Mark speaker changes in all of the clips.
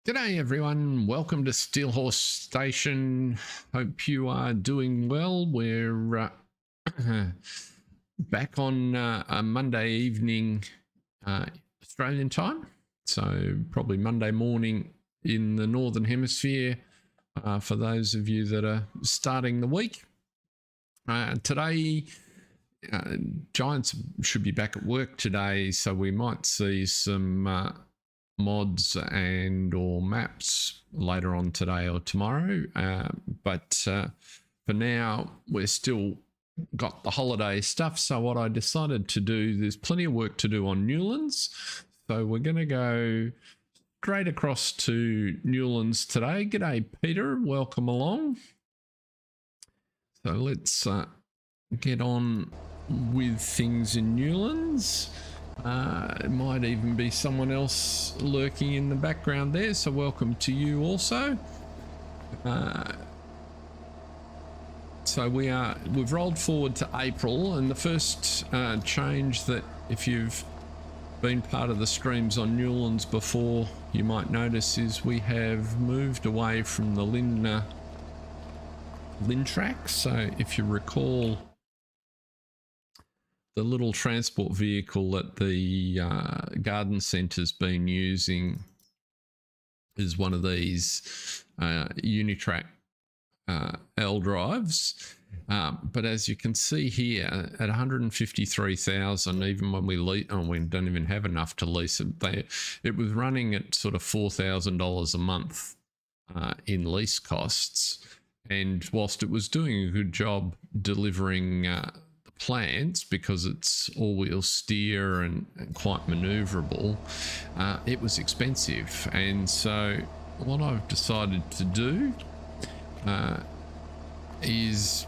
Speaker 1: G'day everyone, welcome to Steelhorse Station. Hope you are doing well. We're back on a Monday evening Australian time, so probably Monday morning in the Northern Hemisphere for those of you that are starting the week. Today, Giants should be back at work today, so we might see some mods and or maps later on today or tomorrow, but for now we're still got the holiday stuff. So what I decided to do, there's plenty of work to do on Newlands, so we're going to go straight across to Newlands today. G'day Peter, welcome along. So let's get on with things in Newlands. It might even be someone else lurking in the background there, so welcome to you also. So we've rolled forward to April, and the first change that, if you've been part of the streams on Newlands before, you might notice is we have moved away from the Lindner track. So if you recall, the little transport vehicle that the garden centre's been using is one of these Unitrack L drives. But as you can see here, at 153,000, even when we don't even have enough to lease it, it was running at sort of $4,000 a month in lease costs. And whilst it was doing a good job delivering plants, because it's all-wheel steer and quite maneuverable, it was expensive. And so what I've decided to do is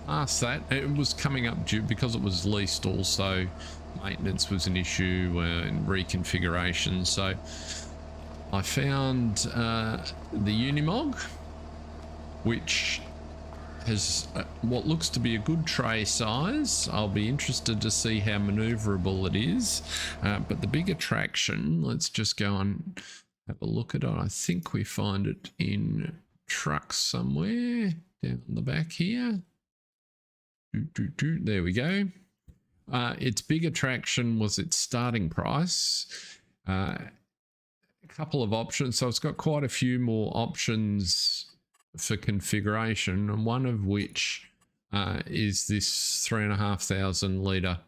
Speaker 1: ask that. It was coming up due because it was leased, also maintenance was an issue and reconfiguration. So I found the Unimog, which has what looks to be a good tray size. I'll be interested to see how maneuverable it is. But the big attraction, let's just go and have a look at it. I think we find it in trucks somewhere down the back here. There we go. Its big attraction was its starting price. A couple of options. So it's got quite a few more options for configuration, and one of which is this 3,500 litre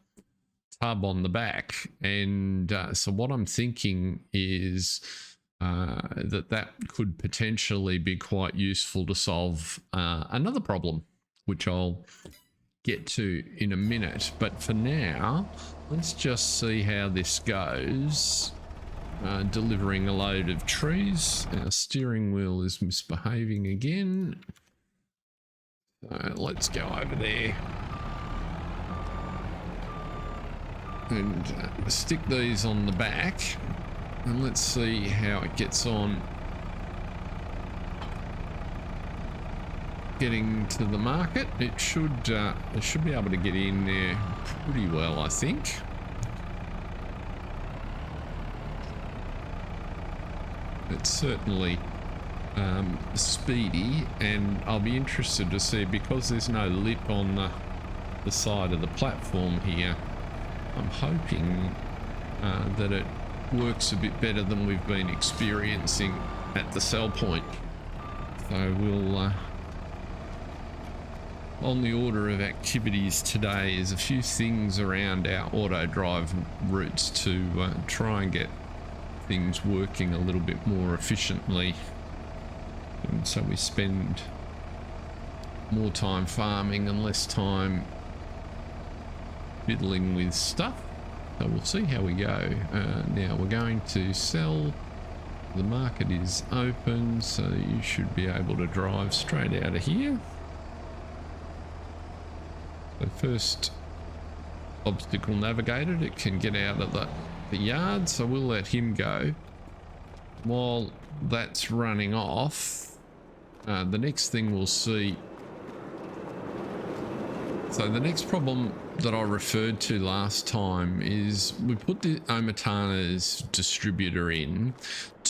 Speaker 1: tub on the back. And so what I'm thinking is that could potentially be quite useful to solve another problem, which I'll get to in a minute. But for now, let's just see how this goes. Delivering a load of trees. Our steering wheel is misbehaving again. So let's go over there and stick these on the back, and let's see how it gets on getting to the market. It should be able to get in there pretty well, I think. It's certainly speedy, and I'll be interested to see, because there's no lip on the side of the platform here, I'm hoping that it works a bit better than we've been experiencing at the sell point. So we'll on the order of activities today is a few things around our auto drive routes to try and get things working a little bit more efficiently, and so we spend more time farming and less time fiddling with stuff. So we'll see how we go. Now we're going to sell. The market is open, so you should be able to drive straight out of here. So first obstacle navigated, it can get out of the yard, so we'll let him go. While that's running off, the next thing we'll see. So the next problem that I referred to last time is we put the Omatana's distributor in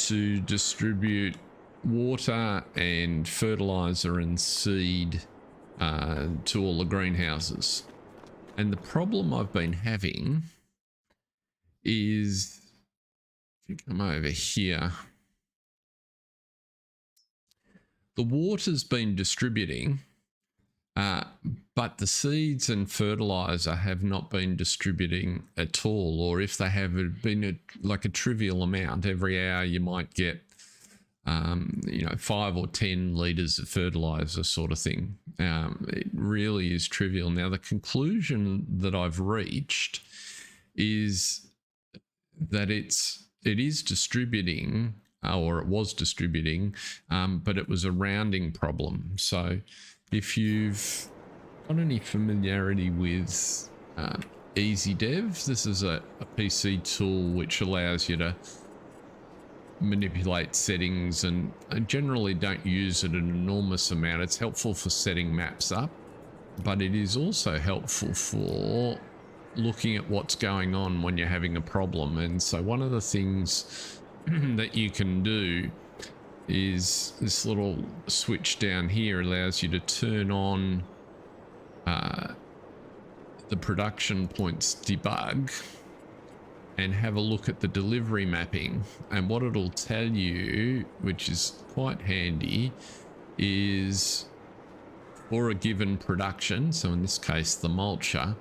Speaker 1: to distribute water and fertilizer and seed to all the greenhouses. And the problem I've been having is, if you come over here, the water's been distributing, but the seeds and fertilizer have not been distributing at all, or if they have, it been like a trivial amount. Every hour you might get 5 or 10 litres of fertilizer sort of thing. It really is trivial. Now, the conclusion that I've reached is that it is distributing, or it was distributing, but it was a rounding problem. So if you've got any familiarity with EasyDev, this is a PC tool which allows you to manipulate settings, and I generally don't use it an enormous amount. It's helpful for setting maps up, but it is also helpful for looking at what's going on when you're having a problem. And so one of the things that you can do is this little switch down here allows you to turn on the production points debug and have a look at the delivery mapping. And what it'll tell you, which is quite handy, is for a given production, so in this case the mulcher,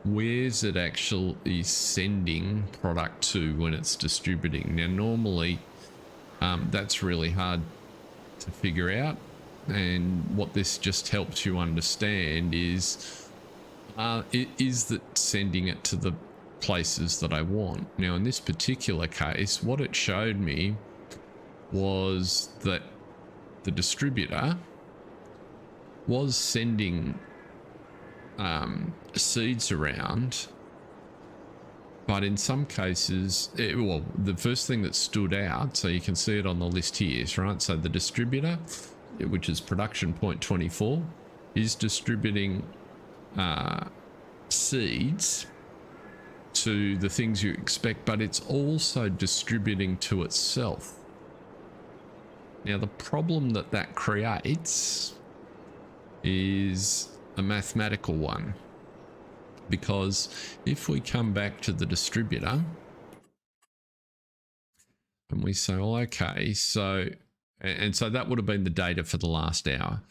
Speaker 1: where's it actually sending product to when it's distributing. Now normally that's really hard to figure out, and what this just helps you understand is that sending it to the places that I want. Now in this particular case, what it showed me was that the distributor was sending seeds around, but in some cases, well, the first thing that stood out, so you can see it on the list here, right? So the distributor, which is production point 24, is distributing seeds to the things you expect, but it's also distributing to itself. Now the problem that creates is a mathematical one, because if we come back to the distributor and we say, well, okay, so, and so that would have been the data for the last hour.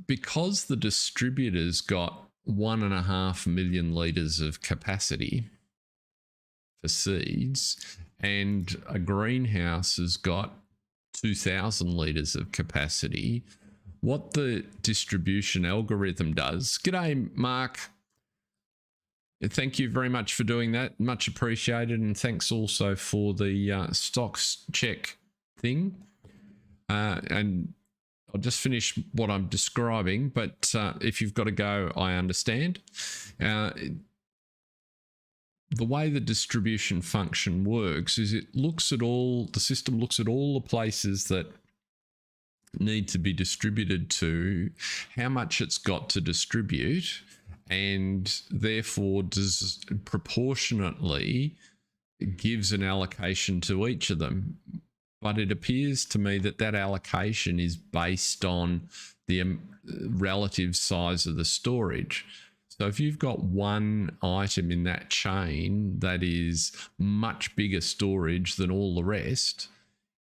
Speaker 1: Because the distributor's got 1.5 million litres of capacity for seeds, and a greenhouse has got 2,000 litres of capacity, what the distribution algorithm does... G'day, Mark. Thank you very much for doing that. Much appreciated. And thanks also for the stocks check thing. And I'll just finish what I'm describing, but if you've got to go, I understand. The way the distribution function works is it looks at all, the system looks at all the places that need to be distributed to, how much it's got to distribute, and therefore does proportionately gives an allocation to each of them. But it appears to me that that allocation is based on the relative size of the storage. So if you've got one item in that chain that is much bigger storage than all the rest,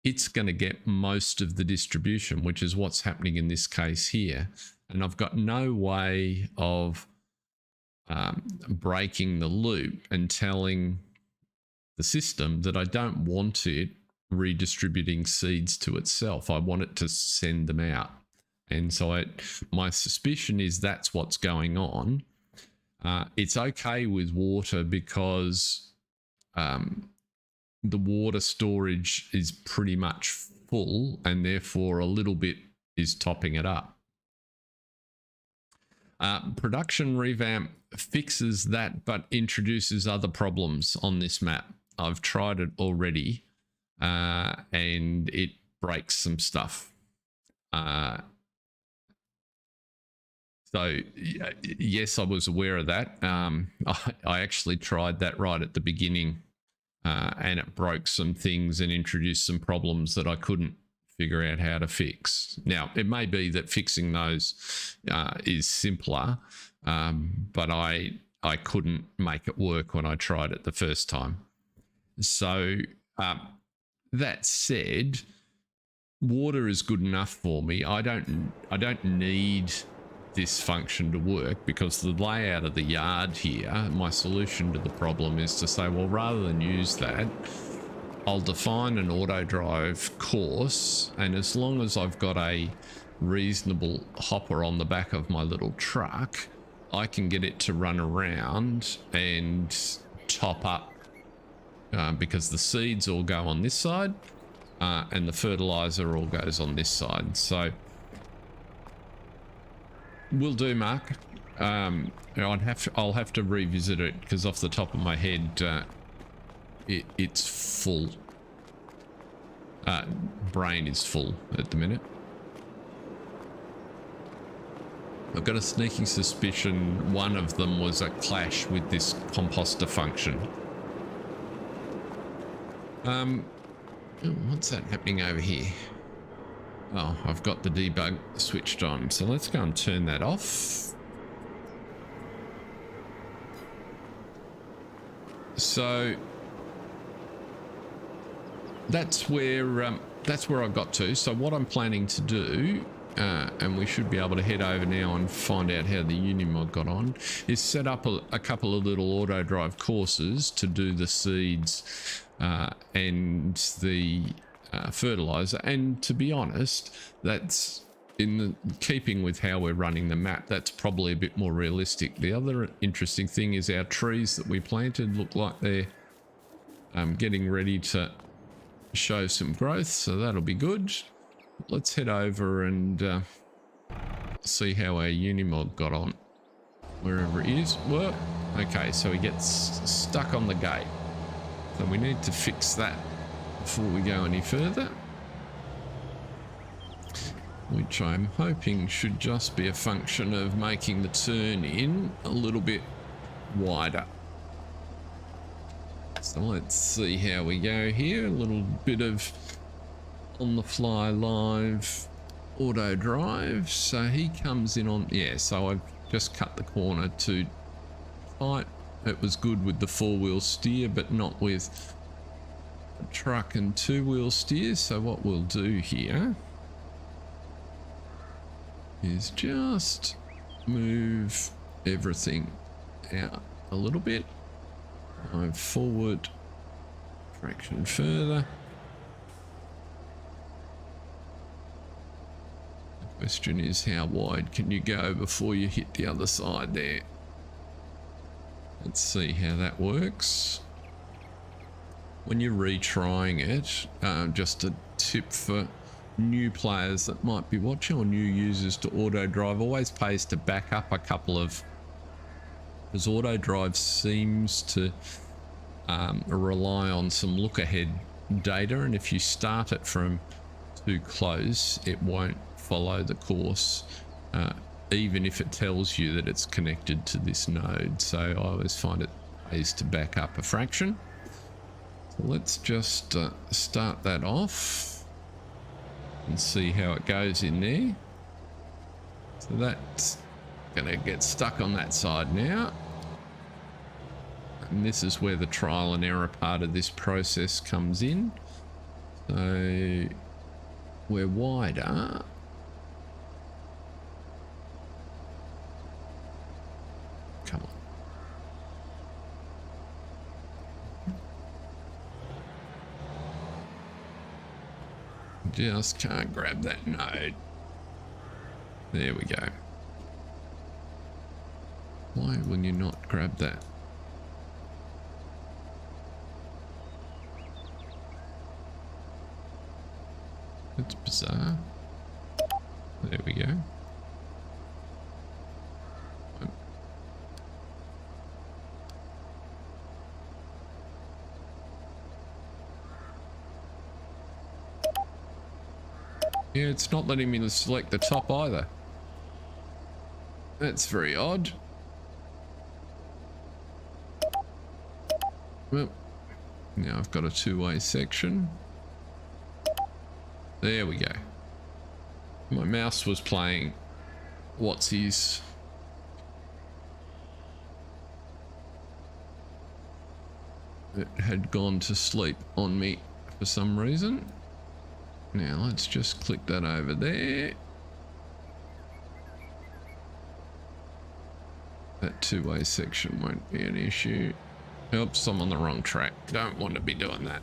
Speaker 1: it's going to get most of the distribution, which is what's happening in this case here. And I've got no way of breaking the loop and telling the system that I don't want it redistributing seeds to itself. I want it to send them out. And so my suspicion is that's what's going on. It's okay with water because the water storage is pretty much full, and therefore a little bit is topping it up. Production revamp fixes that, but introduces other problems on this map. I've tried it already, and it breaks some stuff. So yes, I was aware of that. I actually tried that right at the beginning and it broke some things and introduced some problems that I couldn't figure out how to fix. Now, it may be that fixing those is simpler, but I couldn't make it work when I tried it the first time. So that said, water is good enough for me. I don't need this function to work, because the layout of the yard here, my solution to the problem is to say, well, rather than use that, I'll define an auto drive course, and as long as I've got a reasonable hopper on the back of my little truck, I can get it to run around and top up, because the seeds all go on this side and the fertilizer all goes on this side. So will do, Mark. I'll have to revisit it, because off the top of my head, it's full. Brain is full at the minute. I've got a sneaking suspicion one of them was a clash with this composter function. What's that happening over here? Oh, I've got the debug switched on, so let's go and turn that off. So that's where I got to. So what I'm planning to do, and we should be able to head over now and find out how the Unimog got on, is set up a couple of little auto drive courses to do the seeds and the fertilizer. And to be honest, that's in keeping with how we're running the map. That's probably a bit more realistic. The other interesting thing is our trees that we planted look like they're getting ready to show some growth, so that'll be good. Let's head over and see how our Unimog got on, wherever it is. Well, okay, so he gets stuck on the gate, so we need to fix that before we go any further, which I'm hoping should just be a function of making the turn in a little bit wider. So let's see how we go here. A little bit of on the fly live auto drive. So he comes in on, yeah, so I've just cut the corner too tight. It was good with the 4-wheel steer, but not with a truck and 2-wheel steer. So what we'll do here is just move everything out a little bit. Move forward, fraction further. The question is, how wide can you go before you hit the other side there? Let's see how that works. When you're retrying it, just a tip for new players that might be watching, or new users to auto drive, always pays to back up a couple of, because auto drive seems to rely on some look ahead data, and if you start it from too close, it won't follow the course, even if it tells you that it's connected to this node. So I always find it pays to back up a fraction. So let's just start that off and see how it goes in there. So that's gonna get stuck on that side now, and this is where the trial and error part of this process comes in. So we're wider. Come on. Just can't grab that node. There we go. Why will you not grab that? That's bizarre. There we go. Yeah, it's not letting me select the top either. That's very odd. Well, Now I've got a two-way section. There we go. My mouse was playing what's his. It had gone to sleep on me for some reason. Now let's just click that over there. That two-way section won't be an issue. Oops, I'm on the wrong track. Don't want to be doing that.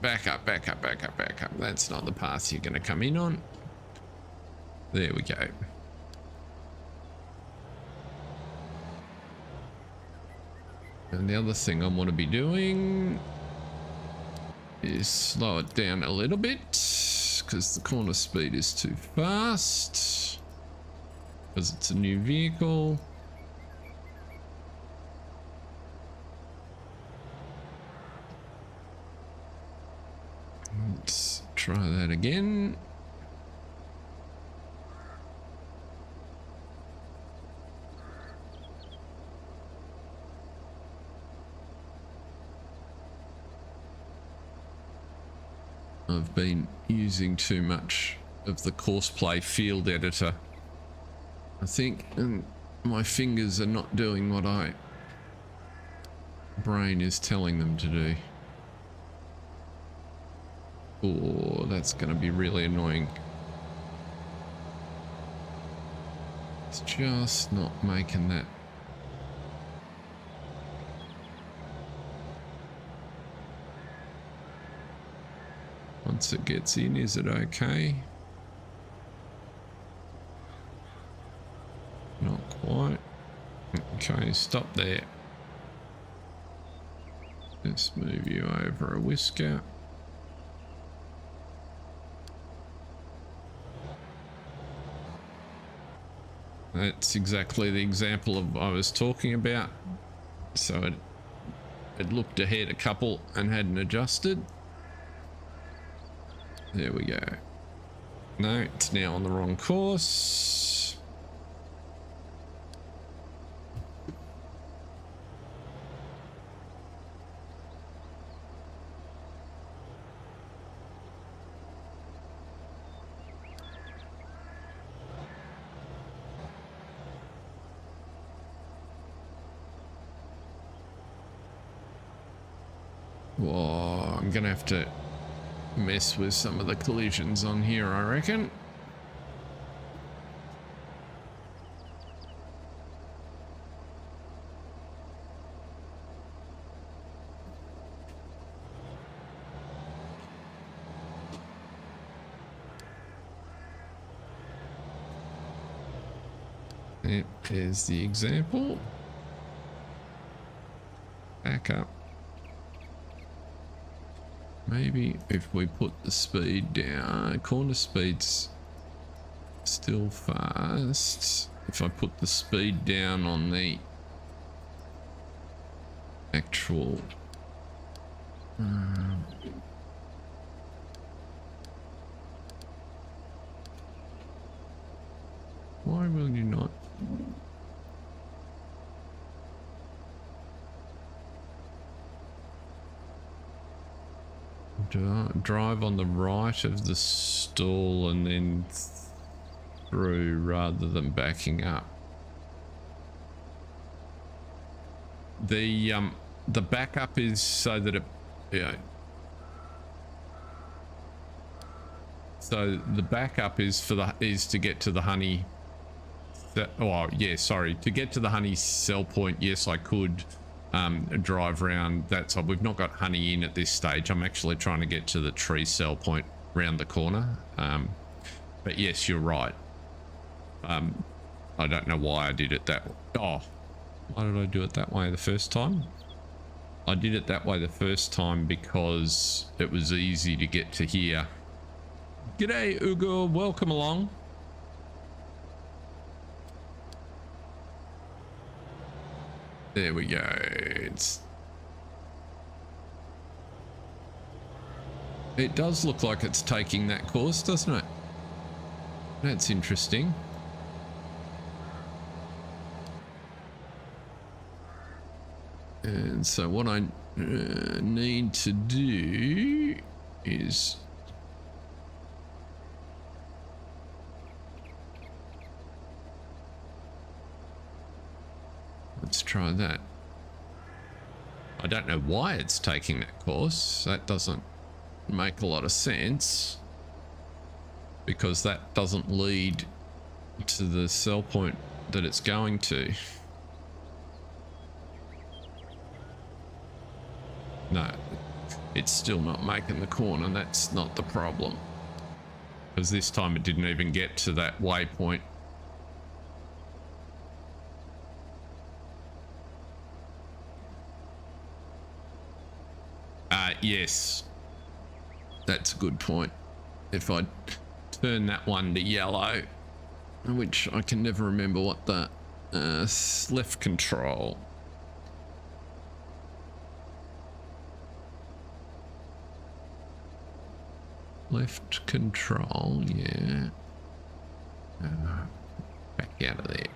Speaker 1: Back up, back up, back up, back up. That's not the path you're going to come in on. There we go. And the other thing I want to be doing is slow it down a little bit because the corner speed is too fast because it's a new vehicle. Let's try that again. I've been using too much of the courseplay field editor, I think, and my fingers are not doing what my brain is telling them to do. Oh, that's going to be really annoying. It's just not making that. Once it gets in, is it okay? Not quite. Okay, stop there. Let's move you over a whisker. That's exactly the example of I was talking about. So it looked ahead a couple and hadn't adjusted. There we go. No, it's now on the wrong course. Whoa, I'm gonna have to mess with some of the collisions on here, I reckon. There's the example. Back up. Maybe if we put the speed down, corner speed's still fast. If I put the speed down on the actual why will you not? Drive on the right of the stall and then through rather than backing up. The backup is so that it, yeah. So the backup is for the to get to the honey. Oh yeah, sorry, to get to the honey sell point. Yes, I could drive around that side. We've not got honey in at this stage. I'm actually trying to get to the tree sell point round the corner. But yes, you're right. I don't know why I did it that way. Oh, why did I do it that way the first time? I did it that way the first time because it was easy to get to here. G'day, Ugo. Welcome along. There we go. It does look like it's taking that course, doesn't it? That's interesting. And so what I need to do is let's try that. I don't know why it's taking that course. That doesn't make a lot of sense because that doesn't lead to the sell point that it's going to. No, it's still not making the corner. That's not the problem. Because this time it didn't even get to that waypoint. Yes. That's a good point. If I turn that one to yellow, which I can never remember what the left control. Left control, yeah. Back out of there.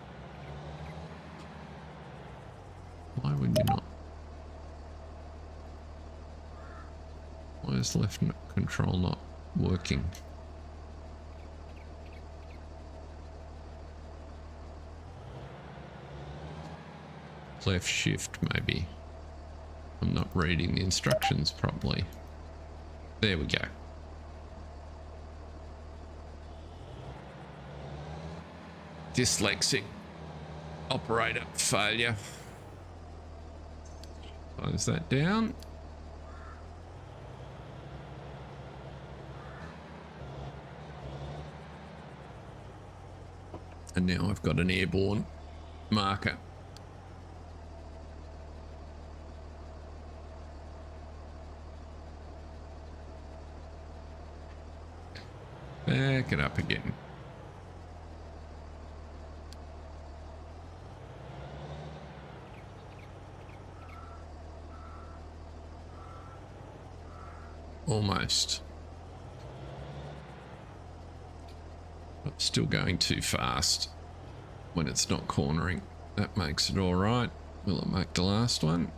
Speaker 1: Why would you not? Why is left control not working? Left shift, maybe. I'm not reading the instructions properly. There we go. Dyslexic operator failure. Close that down. And now I've got an airborne marker. Back it up again. Almost. But still going too fast when it's not cornering. That makes it all right. Will it make the last one?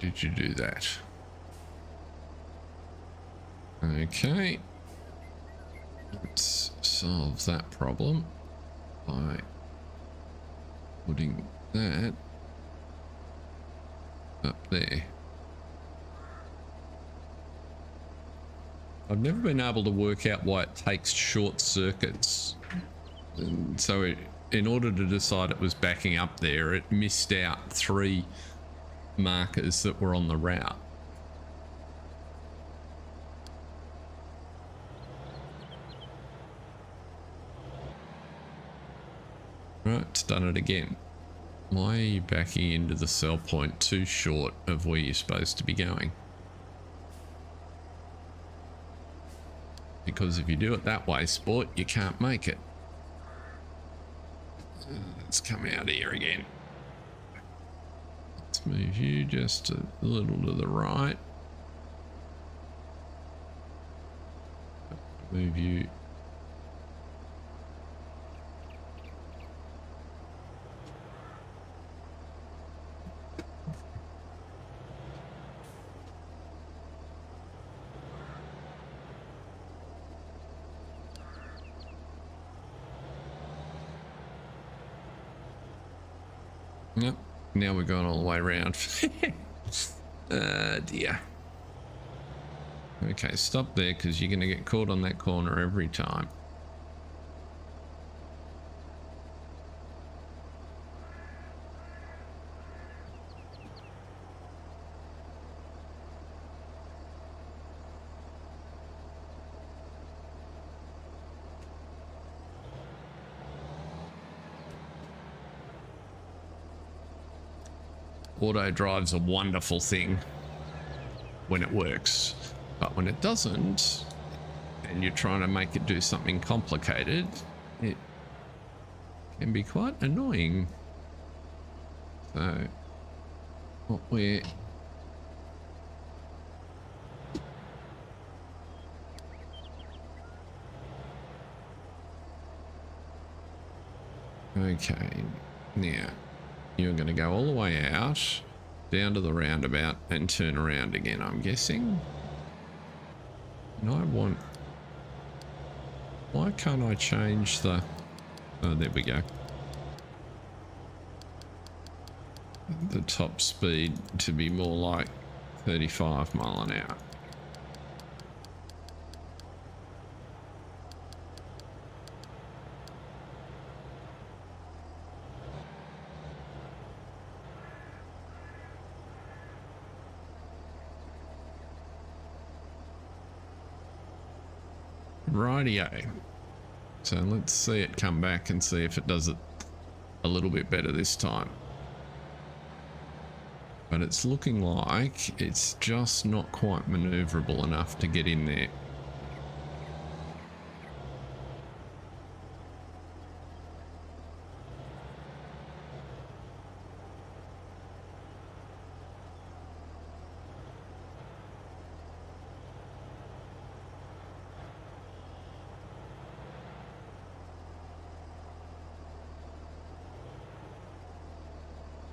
Speaker 1: Did you do that? Okay. Let's solve that problem by putting that up there. I've never been able to work out why it takes short circuits. And so in order to decide it was backing up there, it missed out 3 markers that were on the route. Right, it's done it again. Why are you backing into the sell point too short of where you're supposed to be going? Because if you do it that way, sport, you can't make it. Let's come out here again. Let's move you just a little to the right. Move you. Yep. Now we're going all the way around. Dear. Okay, stop there because you're going to get caught on that corner every time. Auto drive's a wonderful thing when it works, but when it doesn't, and you're trying to make it do something complicated, it can be quite annoying. So what we're okay, now you're going to go all the way out, down to the roundabout and turn around again, I'm guessing. And I want... Why can't I change the... Oh, there we go. The top speed to be more like 35 mile an hour. Rightio. So let's see it come back and see if it does it a little bit better this time. But it's looking like it's just not quite maneuverable enough to get in there.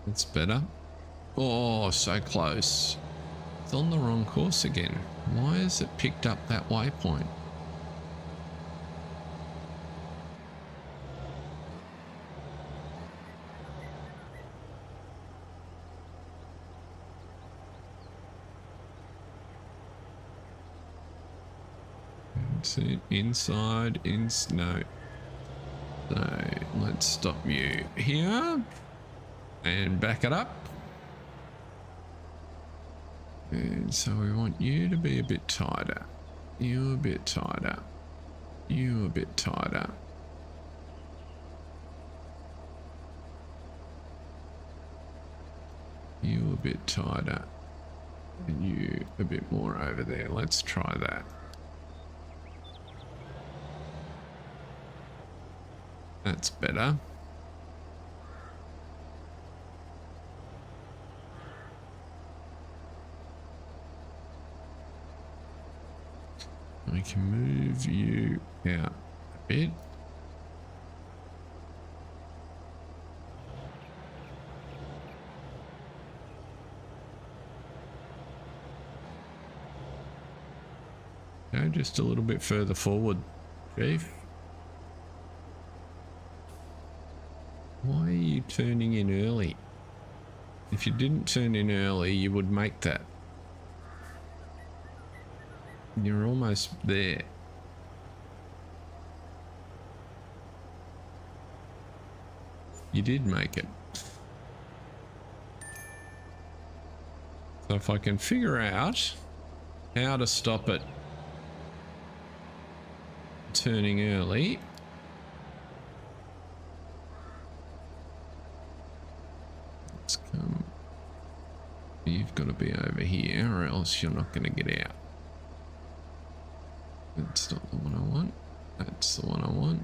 Speaker 1: It's better. Oh, so close. It's on the wrong course again. Why has it picked up that waypoint? See, inside, no. So let's stop you here and back it up. And so we want you to be a bit tighter. You a bit tighter. You a bit tighter. You a bit tighter. And you a bit more over there. Let's try that. That's better. We can move you out a bit. Go just a little bit further forward, Chief. Why are you turning in early? If you didn't turn in early, you would make that. You're almost there. You did make it. So if I can figure out how to stop it turning early. Let's come. You've got to be over here or else you're not going to get out. That's not the one I want. That's the one I want.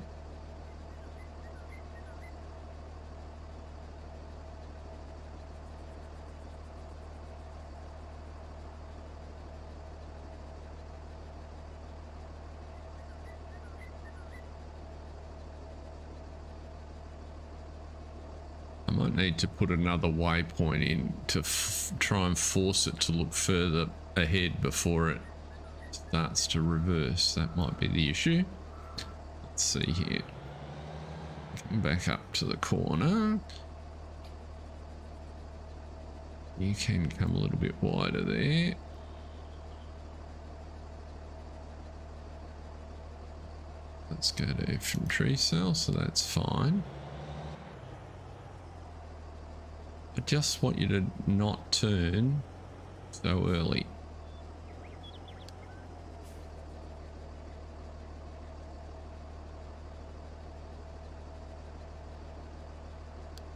Speaker 1: I might need to put another waypoint in to try and force it to look further ahead before it starts to reverse. That might be the issue. Let's see here. Come back up to the corner. You can come a little bit wider there. Let's go to infantry cell, so that's fine. I just want you to not turn so early.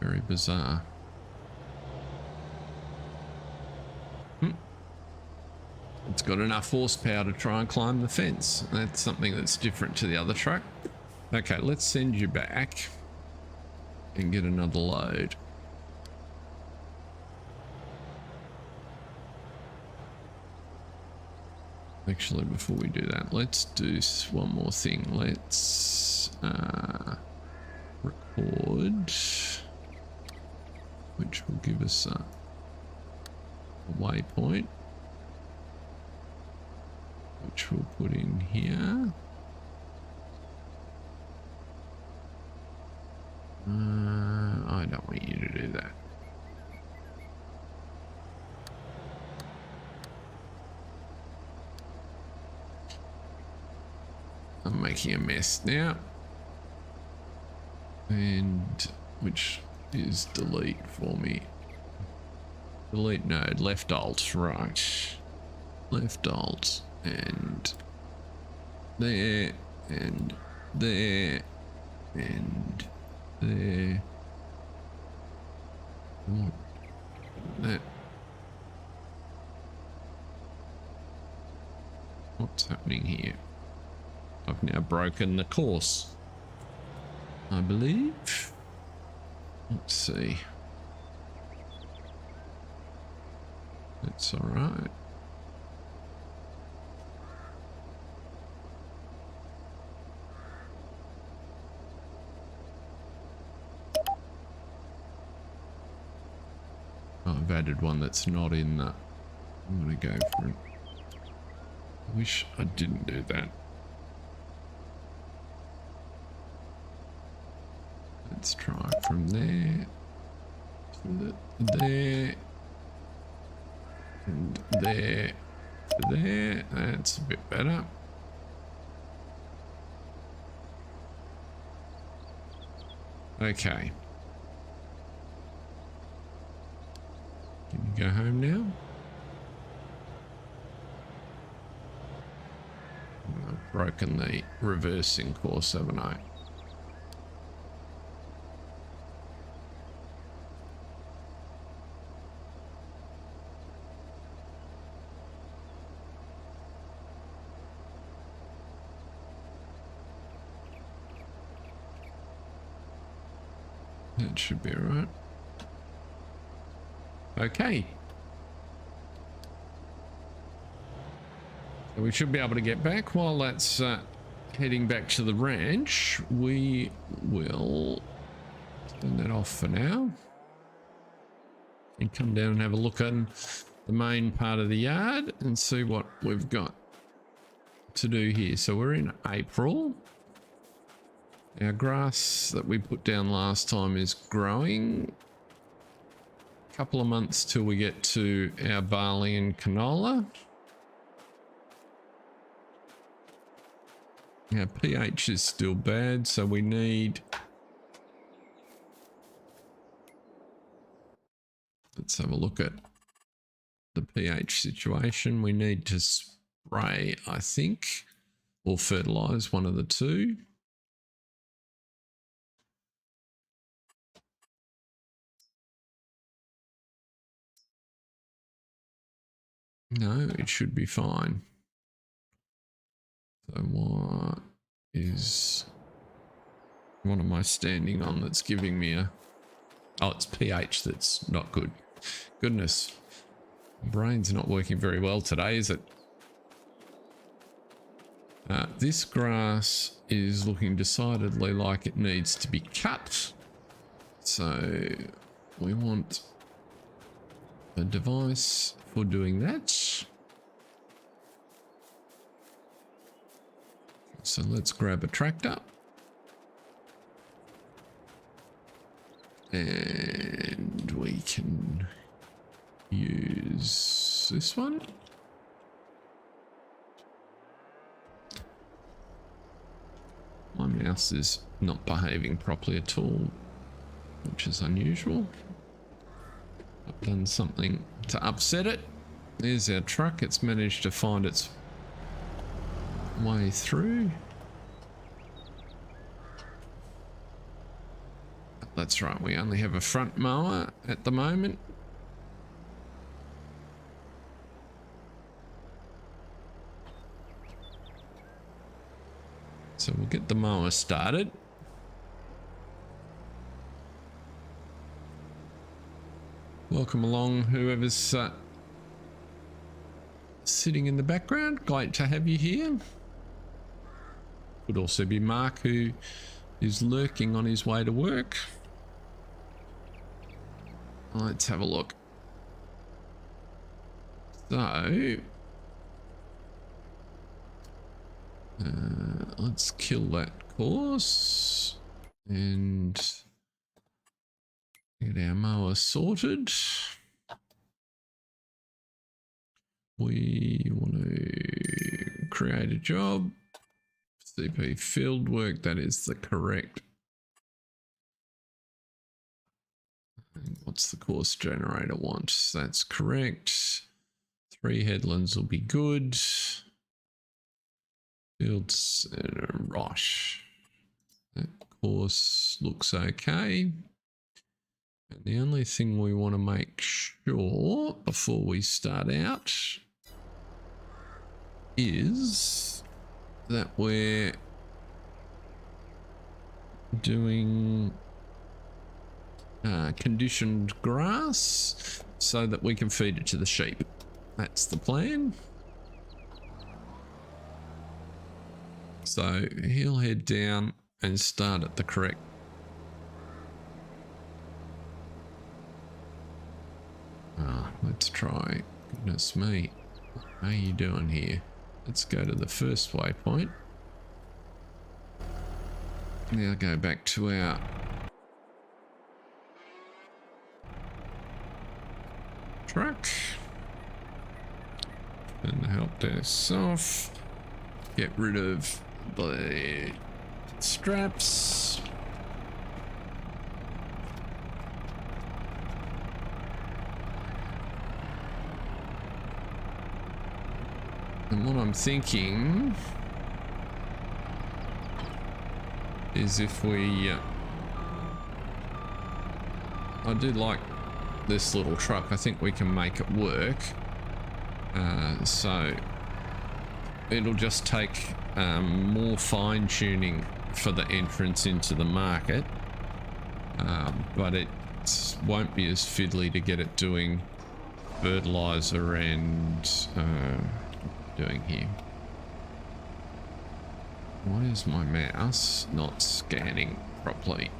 Speaker 1: Very bizarre. It's got enough horsepower to try and climb the fence. That's something that's different to the other truck. Okay, let's send you back and get another load. Actually, before we do that, let's do one more thing. Let's record, which will give us a waypoint, which we'll put in here. I don't want you to do that. I'm making a mess now. And which is delete for me. Delete node, left alt, right. Left alt and there and there and there. Oh, that. What's happening here? I've now broken the course, I believe. Let's see. That's all right. Oh, I've added one that's not in that. I'm going to go for it. I wish I didn't do that. Let's try from there to there and there to there. That's a bit better. Okay. Can you go home now? I've broken the reversing course, haven't I? That should be all right. Okay. So we should be able to get back. While that's heading back to the ranch, we will turn that off for now and come down and have a look at the main part of the yard and see what we've got to do here. So we're in April. Our grass that we put down last time is growing. A couple of months till we get to our barley and canola. Our pH is still bad, so we need... Let's have a look at the pH situation. We need to spray, I think, or fertilize, one of the two. No, it should be fine. So what am I standing on that's giving me a... Oh, it's pH that's not good. Goodness. Brain's not working very well today, is it? This grass is looking decidedly like it needs to be cut. So we want a device for doing that. So let's grab a tractor. And we can use this one. My mouse is not behaving properly at all, which is unusual. I've done something to upset it. There's our truck. It's managed to find its way through. That's right, we only have a front mower at the moment. So we'll get the mower started. Welcome along, whoever's sitting in the background. Great to have you here. Could also be Mark, who is lurking on his way to work. Let's have a look. So let's kill that course and get our mower sorted. We want to create a job. CP field work, that is the correct. And what's the course generator want? That's correct. 3 headlands will be good. Fields right. That course looks okay. And the only thing we want to make sure before we start out is that we're doing conditioned grass so that we can feed it to the sheep. That's the plan. So he'll head down and start at the correct. Let's try. Goodness me. How are you doing here? Let's go to the first waypoint. Now go back to our truck. And help desk off. Get rid of the straps. And what I'm thinking is if we... I do like this little truck. I think we can make it work. So it'll just take more fine-tuning for the entrance into the market. But it won't be as fiddly to get it doing fertilizer and... doing here. Why is my mouse not scanning properly?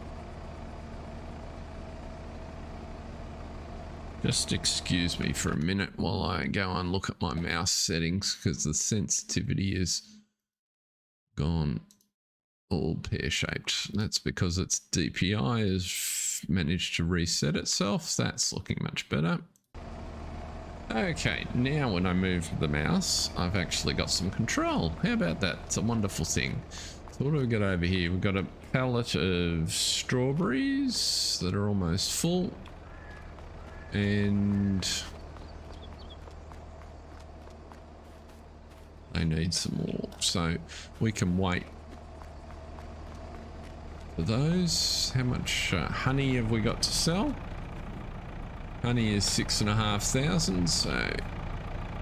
Speaker 1: Just excuse me for a minute while I go and look at my mouse settings, because the sensitivity is gone all pear-shaped. That's because its DPI has managed to reset itself. That's looking much better. Okay, now when I move the mouse, I've actually got some control. How about that? It's a wonderful thing. So what do we got over here? We've got a pallet of strawberries that are almost full. And they need some more. So we can wait for those. How much honey have we got to sell? Honey is 6,500, so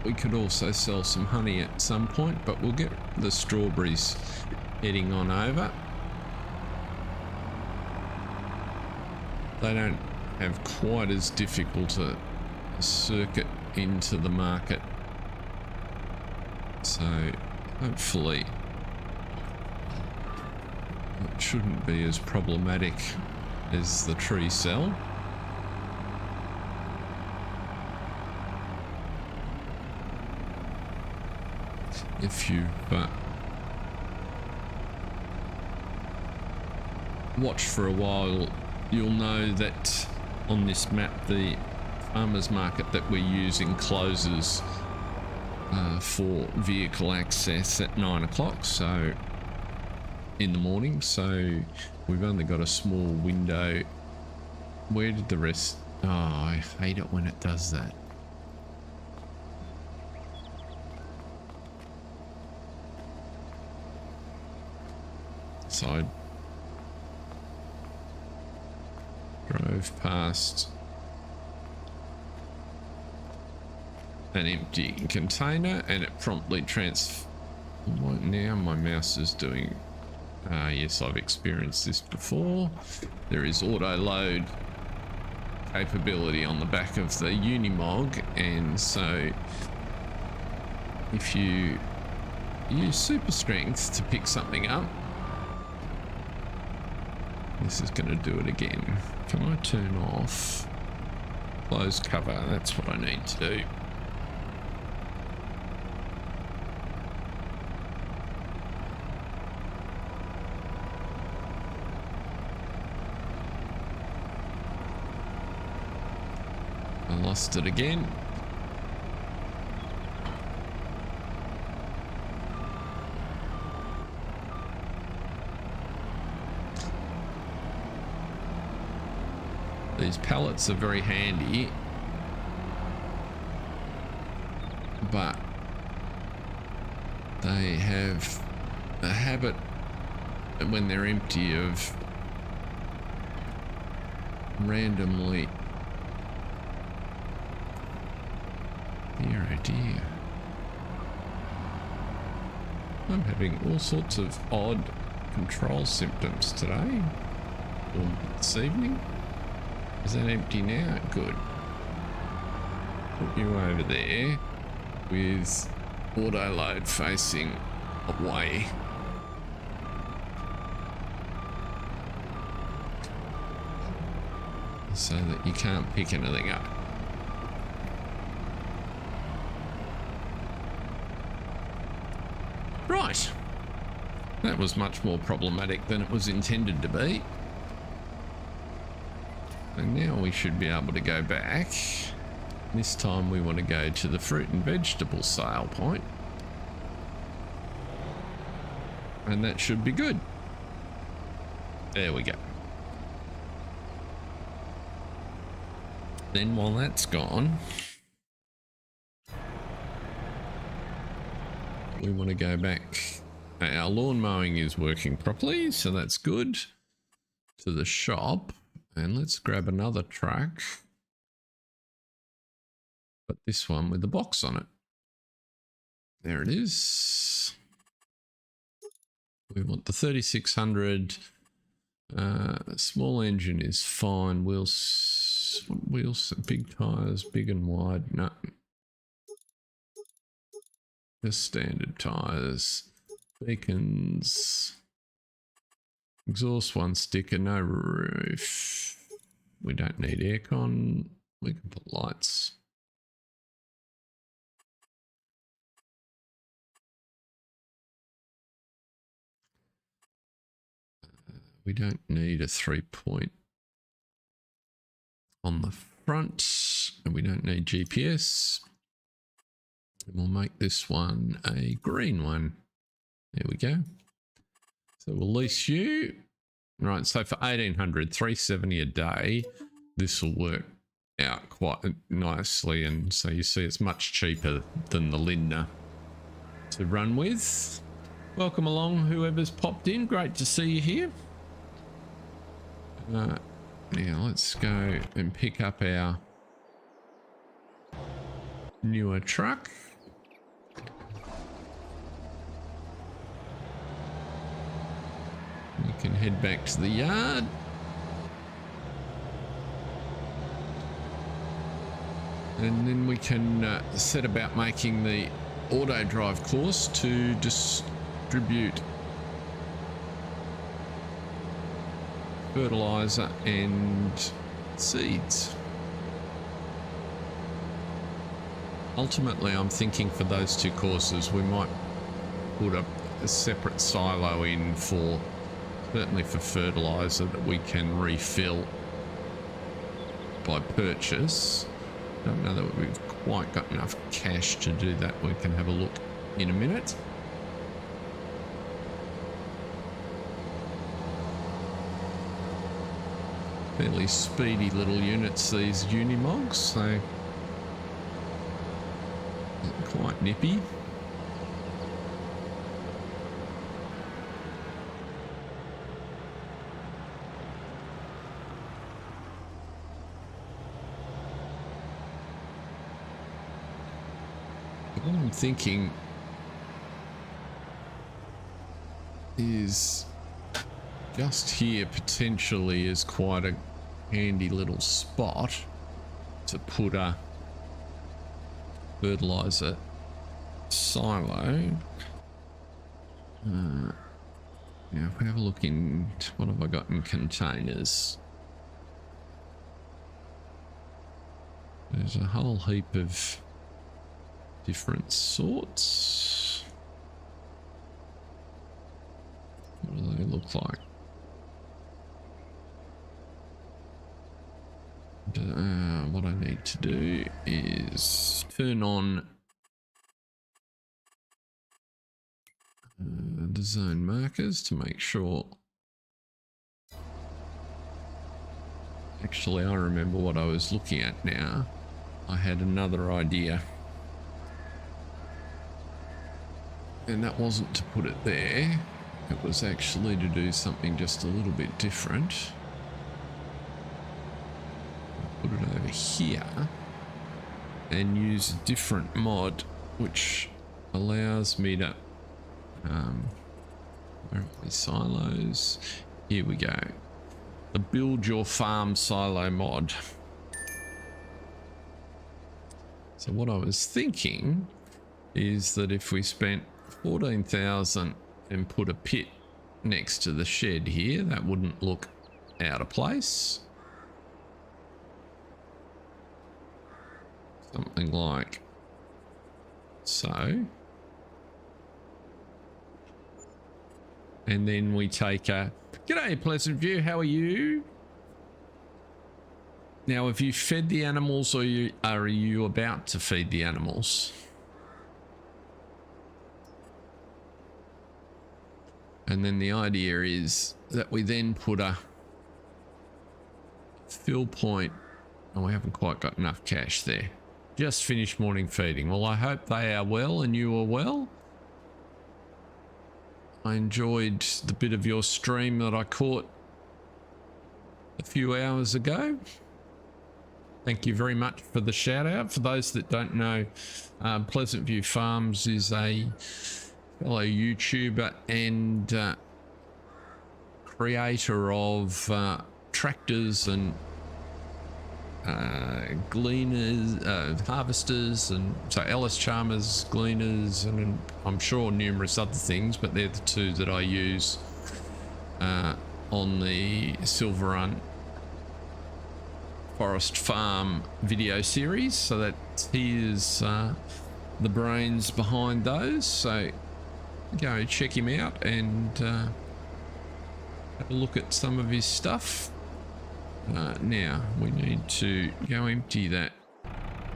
Speaker 1: we could also sell some honey at some point, but we'll get the strawberries heading on over. They don't have quite as difficult a circuit into the market, so hopefully it shouldn't be as problematic as the tree cell. If you've watched for a while, you'll know that on this map the farmers market that we're using closes for vehicle access at 9 o'clock, so in the morning, so we've only got a small window. Where did the rest... Oh, I hate it when it does that. So I drove past an empty container and it promptly now my mouse is doing... yes, I've experienced this before. There is auto load capability on the back of the Unimog, and so if you use super strength to pick something up, this is going to do it again. Can I turn off close cover? That's what I need to do. I lost it again. These pallets are very handy, but they have a habit when they're empty of randomly, dear oh dear, I'm having all sorts of odd control symptoms today or this evening. Is that empty now? Good. Put you over there with auto load facing away. So that you can't pick anything up. Right. That was much more problematic than it was intended to be. And now we should be able to go back. This time we want to go to the fruit and vegetable sale point. And that should be good. There we go. Then while that's gone, we want to go back. Our lawn mowing is working properly, so that's good. To the shop. And let's grab another truck, but this one with the box on it. There it is. We want the 3600. Small engine is fine. Wheels, big tires, big and wide. No, just standard tires. Beacons. Exhaust one sticker, no roof. We don't need aircon. We can put lights. We don't need a 3-point on the front, and we don't need GPS. And we'll make this one a green one. There we go. So we'll lease you. Right, so for 1800, 370 a day, this will work out quite nicely. And so you see it's much cheaper than the Lindner to run with. Welcome along, whoever's popped in. Great to see you here. Now let's go and pick up our newer truck. We can head back to the yard. And then we can set about making the auto drive course to distribute fertilizer and seeds. Ultimately, I'm thinking for those two courses, we might put a separate silo in for, certainly for fertilizer, that we can refill by purchase. Don't know that we've quite got enough cash to do that. We can have a look in a minute. Fairly speedy little units, these Unimogs, so quite nippy. What I'm thinking is just here potentially is quite a handy little spot to put a fertilizer silo. Now if we have a look in, what have I got in containers? There's a whole heap of different sorts. What do they look like? What I need to do is turn on the zone markers to make sure. Actually, I remember what I was looking at now. I had another idea. And that wasn't to put it there. It was actually to do something just a little bit different. Put it over here and use a different mod which allows me to where are my silos? Here we go. The build your farm silo mod. So what I was thinking is that if we spent 14,000 and put a pit next to the shed here, that wouldn't look out of place. Something like so. And then we take a, g'day Pleasant View, how are you? Now, have you fed the animals, or are you about to feed the animals? And then the idea is that we then put a fill point. Oh, we haven't quite got enough cash there. Just finished morning feeding. Well, I hope they are well and you are well. I enjoyed the bit of your stream that I caught a few hours ago. Thank you very much for the shout out. For those that don't know, Pleasant View Farms is a fellow YouTuber and creator of tractors and gleaners, harvesters, and so Ellis Chalmers gleaners, and I'm sure numerous other things, but they're the two that I use on the Silver Run Forest Farm video series. So that he is the brains behind those. So go check him out and have a look at some of his stuff. Now we need to go empty that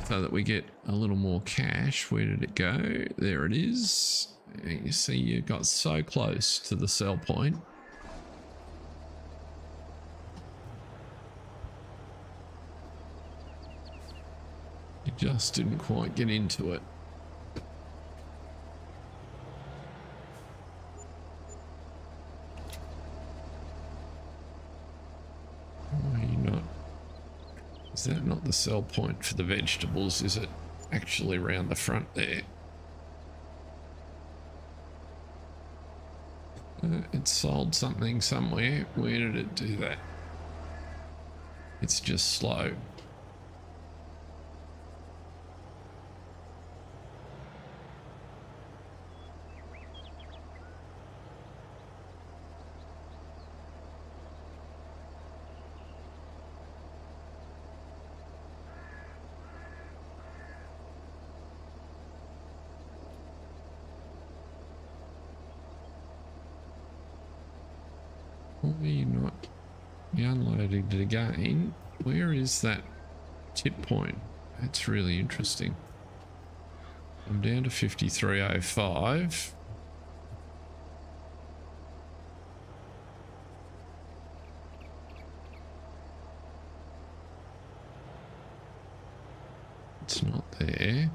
Speaker 1: so that we get a little more cash. Where did it go? There it is. And you see you got so close to the sell point. You just didn't quite get into it. Is that not the sell point for the vegetables? Is it actually around the front there? It sold something somewhere. Where did it do that? It's just slow. Why are you not downloading it again? Where is that tip point? That's really interesting. I'm down to 5305. It's not there.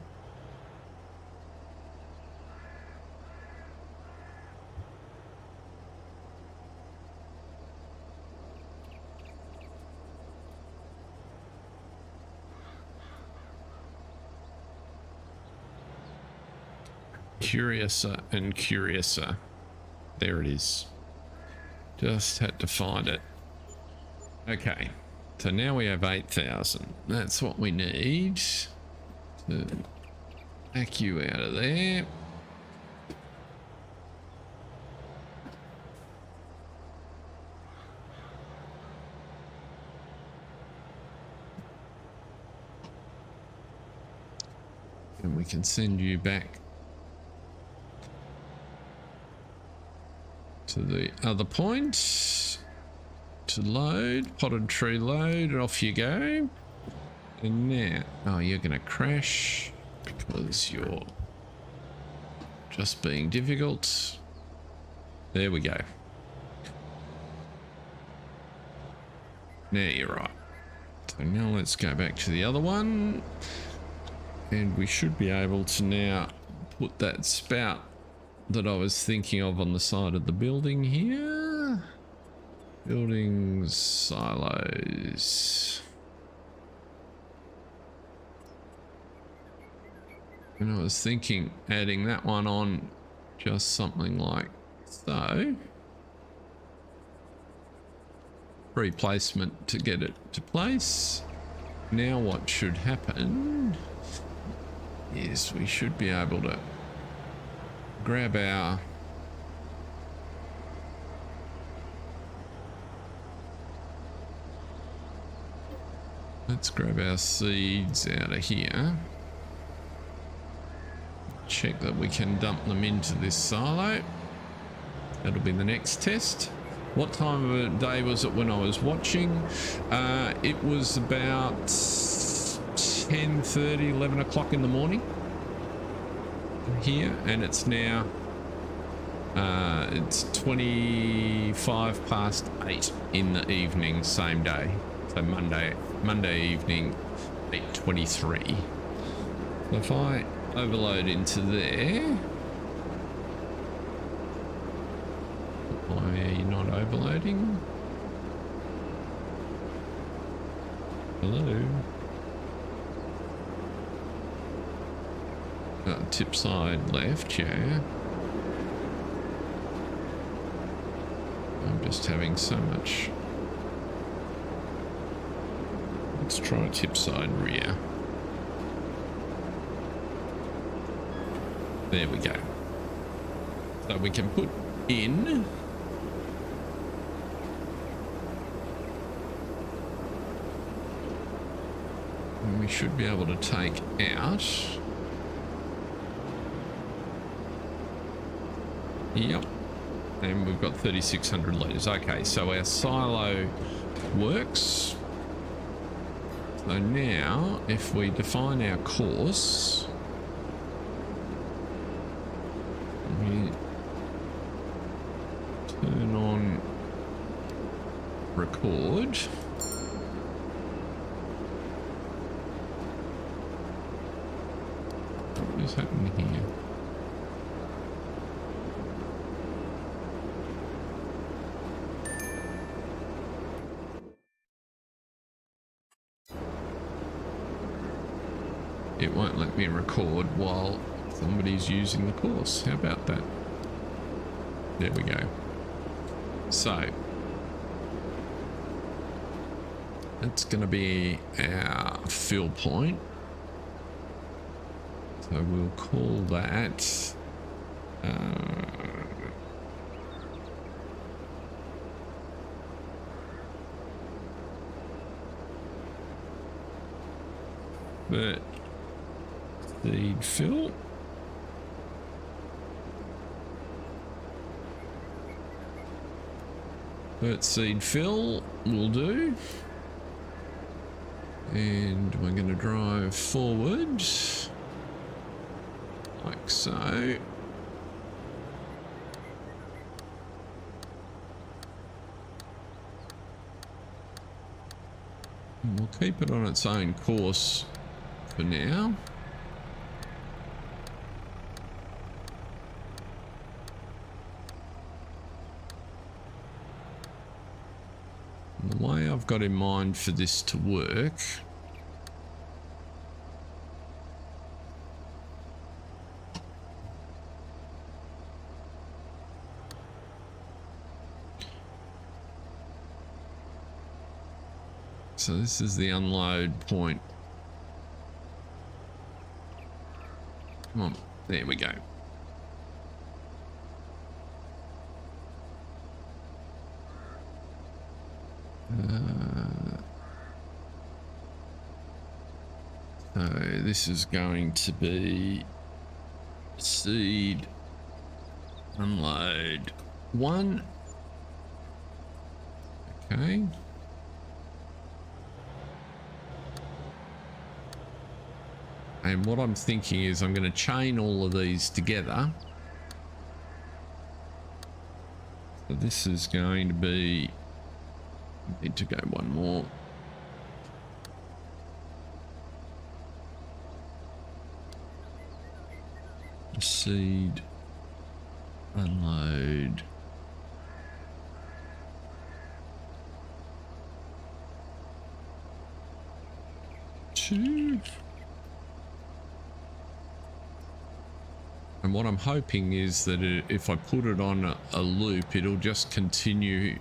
Speaker 1: Curiouser and curiouser. There it is. Just had to find it. Okay, so now we have 8,000. That's what we need to Back you out of there. And we can send you back to the other point to load, potted tree load, and off you go. And now, oh, you're gonna crash because you're just being difficult. There we go. Now you're right. So now let's go back to the other one. And we should be able to now put that spout that I was thinking of on the side of the building here. Buildings, silos. And I was thinking adding that one on just something like so. Replacement to get it to place. Now what should happen is we should be able to grab our let's grab our seeds out of here. Check that we can dump them into this silo. That'll be the next test. What time of day was it when I was watching? It was about 10:30, 11 o'clock in the morning here, and it's now it's 25 past 8 in the evening, same day. So Monday evening, 8:23. So if I overload into there, why are you not overloading? Hello. Tip side left, yeah. I'm just having so much. Let's try tip side rear. There we go. So we can put in and we should be able to take out. Yep. And we've got 3,600 litres. Okay, so our silo works. So now, if we define our course, we turn on record. What is happening here? It won't let me record while somebody's using the course. How about that? There we go. So that's going to be our fill point. So we'll call that but seed fill. But seed fill will do. And we're going to drive forward like so. And we'll keep it on its own course for now. And the way I've got in mind for this to work so this is the unload point. Come on. There we go. So this is going to be seed unload 1. Okay. And what I'm thinking is I'm going to chain all of these together. So this is going to be, I need to go one more. Seed unload 2. And what I'm hoping is that if I put it on a loop, it'll just continue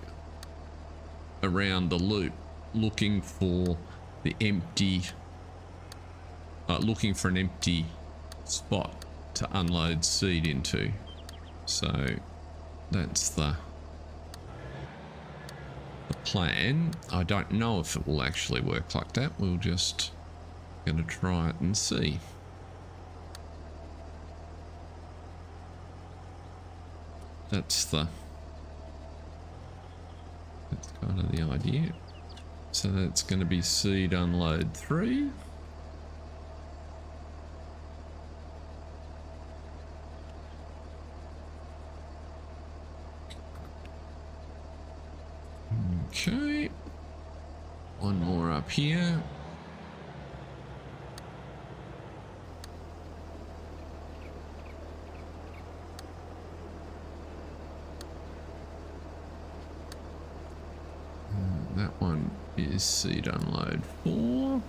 Speaker 1: around the loop looking for the empty, looking for an empty spot to unload seed into. So that's the plan. I don't know if it will actually work like that. We'll just gonna try it and see. That's kind of the idea. So that's going to be seed unload 3. Okay. One more up here. That one is seed unload 4.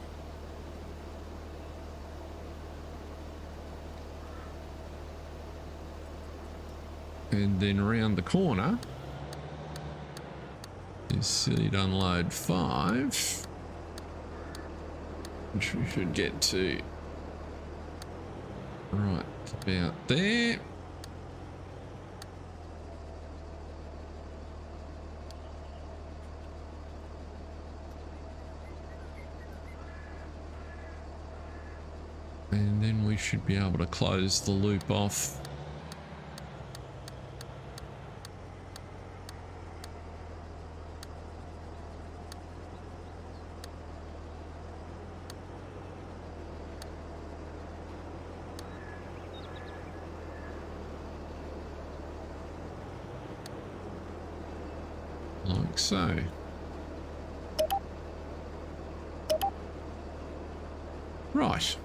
Speaker 1: And then around the corner is seed unload 5, which we should get to right about there. And then we should be able to close the loop off. Like so. Right.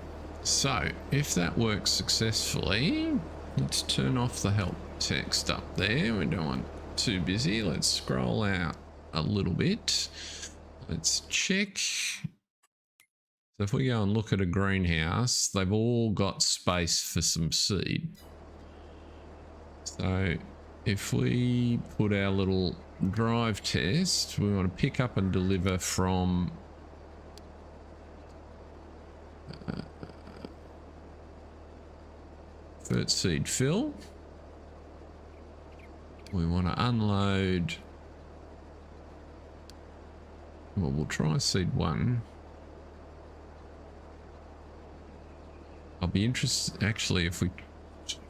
Speaker 1: So, if that works successfully, let's turn off the help text up there. We don't want too busy. Let's scroll out a little bit. Let's check. So if we go and look at a greenhouse, they've all got space for some seed. So if we put our little drive test, we want to pick up and deliver from first seed fill. We want to unload. Well, we'll try seed 1. I'll be interested actually if we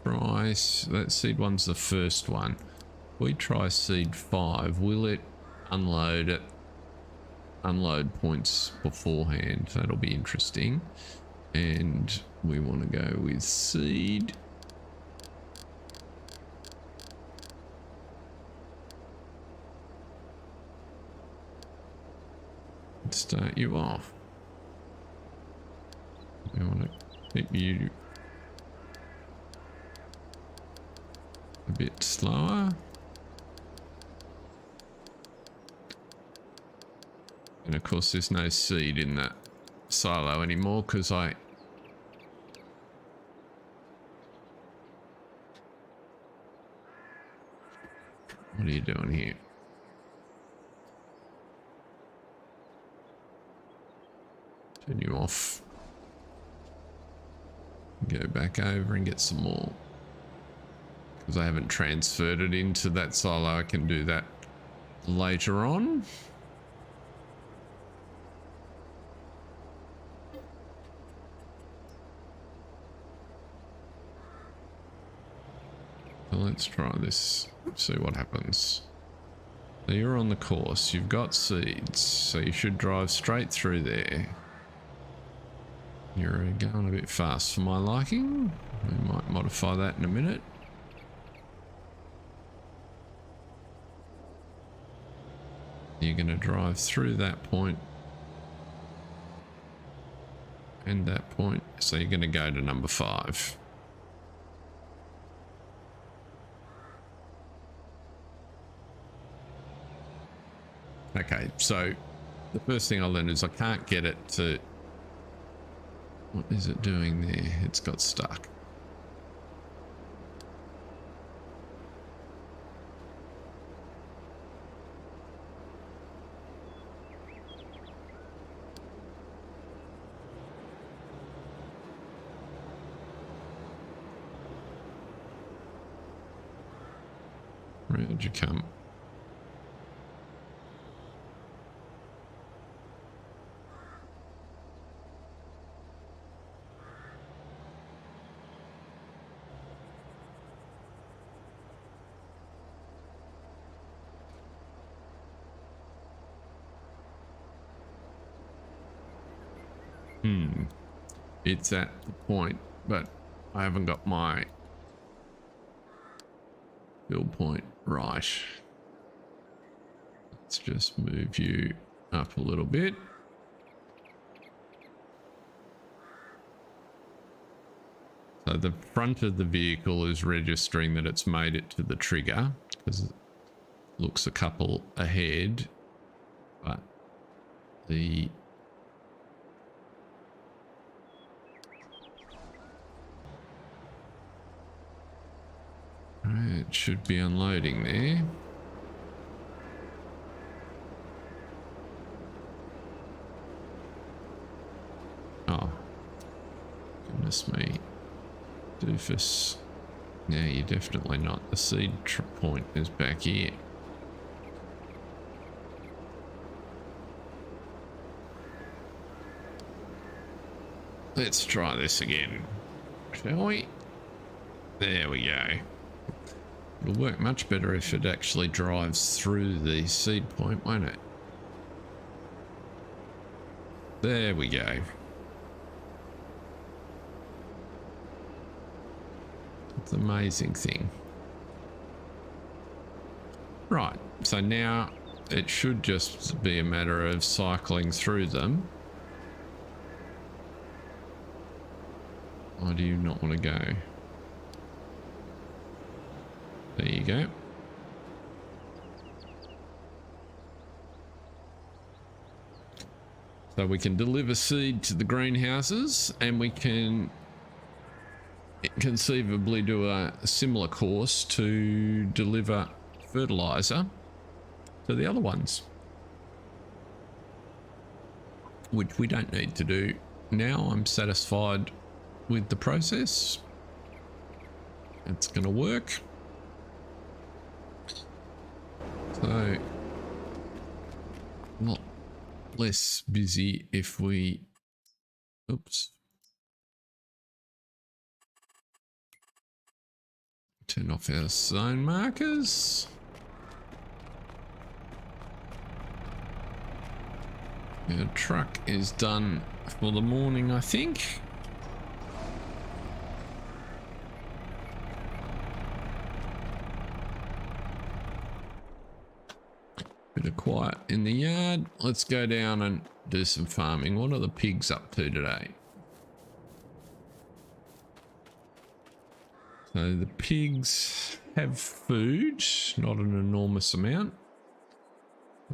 Speaker 1: try that seed 1's the first one. If we try seed 5, will it unload at unload points beforehand? That'll be interesting. And we want to go with seed. Let's start you off. We want to keep you a bit slower. And of course there's no seed in that silo anymore because what are you doing here? Turn you off. go back over and get some more. Because I haven't transferred it into that silo, I can do that later on. So let's try this, see what happens. So you're on the course, you've got seeds, so you should drive straight through there. You're going a bit fast for my liking. We might modify that in a minute. You're going to drive through that point and that point, so you're going to go to number 5. Okay, so the first thing I learned is I can't get it to... What is it doing there? It's got stuck. Where did you come? It's at the point, but I haven't got my build point right. Let's just move you up a little bit. So the front of the vehicle is registering that it's made it to the trigger because it looks a couple ahead, but the it should be unloading there. Oh, goodness me. Doofus. No, you're definitely not. The seed point is back here. Let's try this again, shall we? There we go. It'll work much better if it actually drives through the seed point, won't it? There we go. It's an amazing thing. Right, so now it should just be a matter of cycling through them. Why do you not want to go? There you go. So we can deliver seed to the greenhouses, and we can conceivably do a similar course to deliver fertilizer to the other ones, which we don't need to do now. I'm satisfied with the process. It's going to work. So, a lot less busy if we, oops, turn off our zone markers. Our truck is done for the morning, I think. Bit of quiet in the yard. Let's go down and do some farming. What are the pigs up to today? So the pigs have food, not an enormous amount.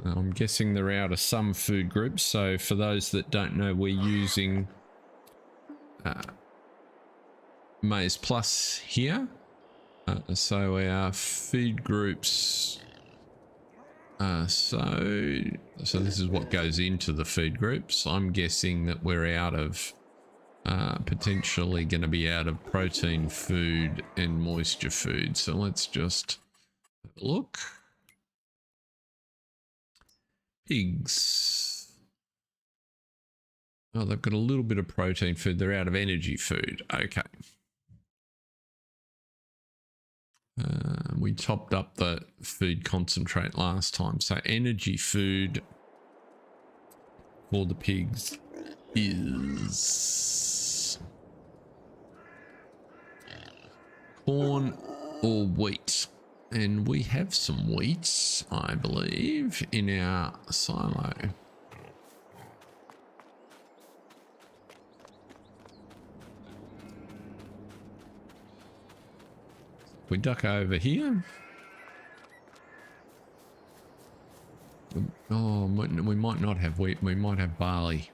Speaker 1: I'm guessing they're out of some food groups. So for those that don't know, we're using Maize Plus here. So our feed groups... So this is what goes into the feed groups. I'm guessing that we're out of potentially going to be out of protein food and moisture food. So let's just have a look. Pigs. Oh, they've got a little bit of protein food. They're out of energy food. Okay. We topped up the food concentrate last time. So energy food for the pigs is corn or wheat. And we have some wheat, I believe, in our silo. We duck over here. Oh, we might not have wheat. We might have barley.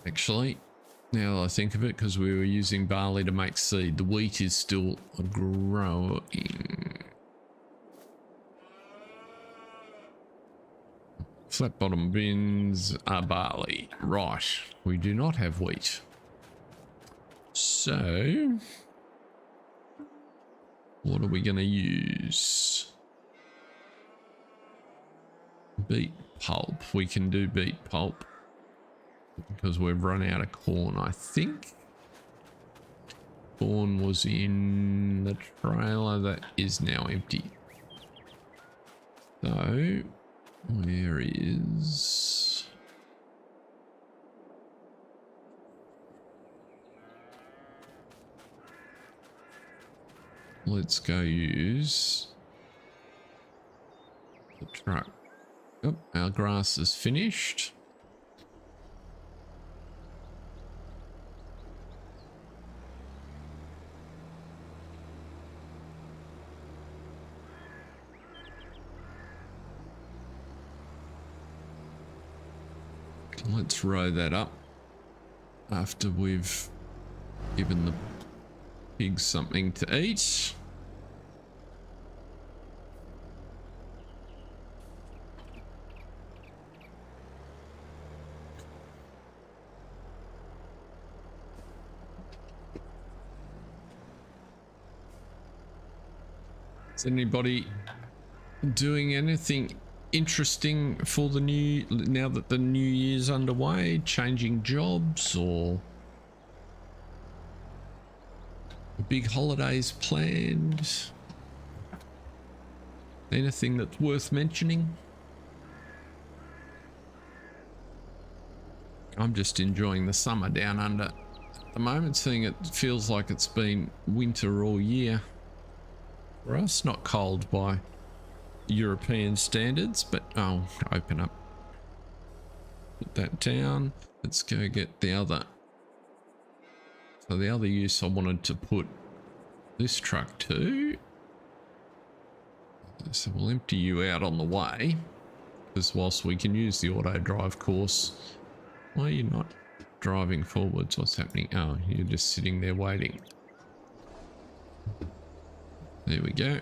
Speaker 1: Actually, now that I think of it, because we were using barley to make seed. The wheat is still growing. Flat bottom bins are barley. Right. We do not have wheat. So what are we going to use? Beet pulp. We can do beet pulp because we've run out of corn, I think. Corn was in the trailer that is now empty. So, where is... Let's go use the truck. Oh, our grass is finished. Let's row that up after we've given the pigs something to eat. Is anybody doing anything interesting for the new, now that the new year's underway? Changing jobs or big holidays planned? Anything that's worth mentioning? I'm just enjoying the summer down under at the moment, seeing it feels like it's been winter all year for us. Not cold by European standards, but I'll open up, put that down. Let's go get the other. So the other use I wanted to put this truck to, so we'll empty you out on the way, because whilst we can use the auto drive course, why are you not driving forwards? What's happening? Oh, you're just sitting there waiting. There we go.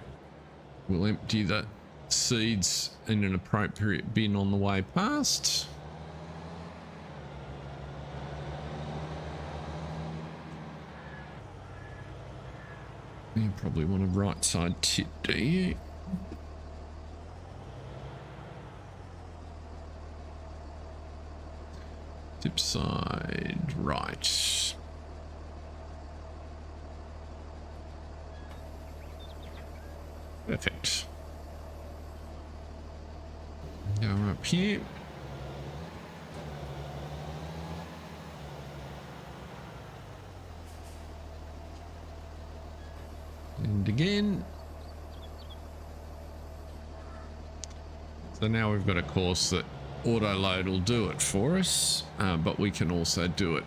Speaker 1: We'll empty the seeds in an appropriate bin on the way past. You probably want a right side tip, do you? Tip side right. Perfect. Go up here. And again. So now we've got a course that auto load will do it for us, but we can also do it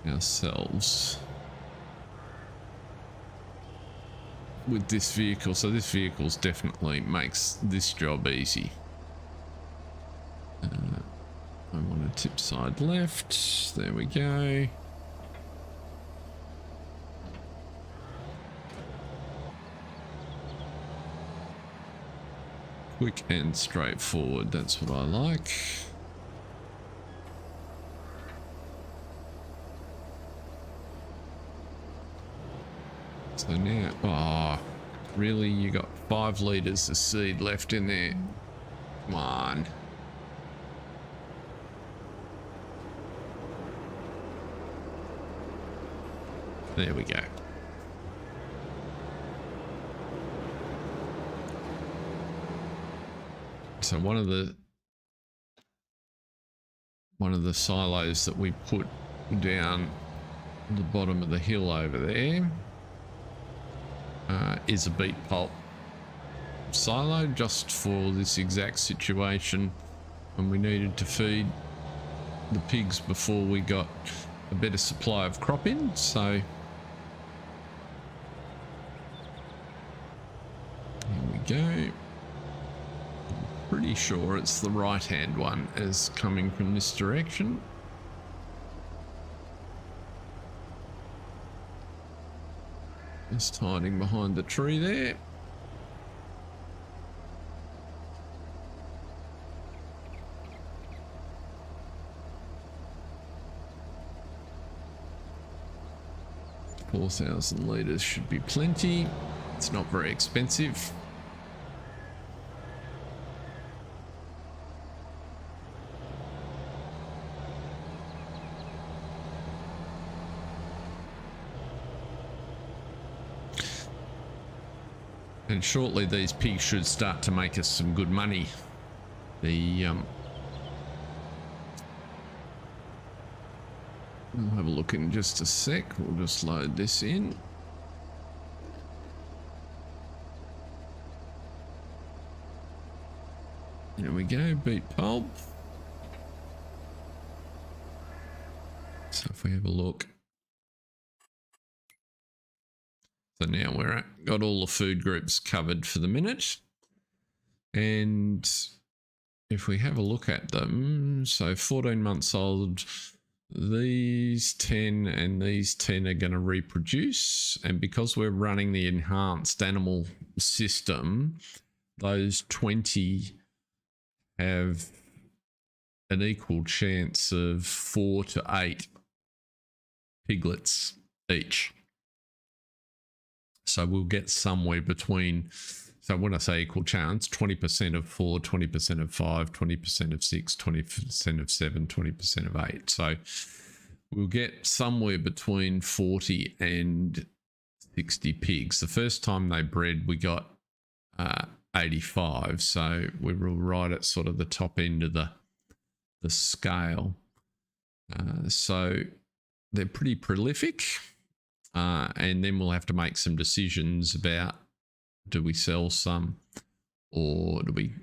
Speaker 1: ourselves with this vehicle. So this vehicle's definitely makes this job easy. I want to tip side left. There we go. Quick and straightforward, that's what I like. So now, oh, really? You got 5 litres of seed left in there. Come on. There we go. So one of the silos that we put down the bottom of the hill over there is a beet pulp silo, just for this exact situation when we needed to feed the pigs before we got a better supply of crop in. So here we go. Pretty sure it's the right hand one is coming from this direction. Just hiding behind the tree there. $4,000 should be plenty. It's not very expensive. And shortly these pigs should start to make us some good money. We'll have a look in just a sec. We'll just load this in. There we go, beet pulp. So if we have a look. So now we're got all the food groups covered for the minute. And if we have a look at them, so 14 months old, these 10 and these 10 are going to reproduce. And because we're running the enhanced animal system, those 20 have an equal chance of 4 to 8 piglets each. So we'll get somewhere between, so when I say equal chance, 20% of 4, 20% of 5, 20% of 6, 20% of 7, 20% of 8. So we'll get somewhere between 40 and 60 pigs. The first time they bred, we got 85. So we were right at sort of the top end of the scale. So they're pretty prolific. And then we'll have to make some decisions about, do we sell some or do we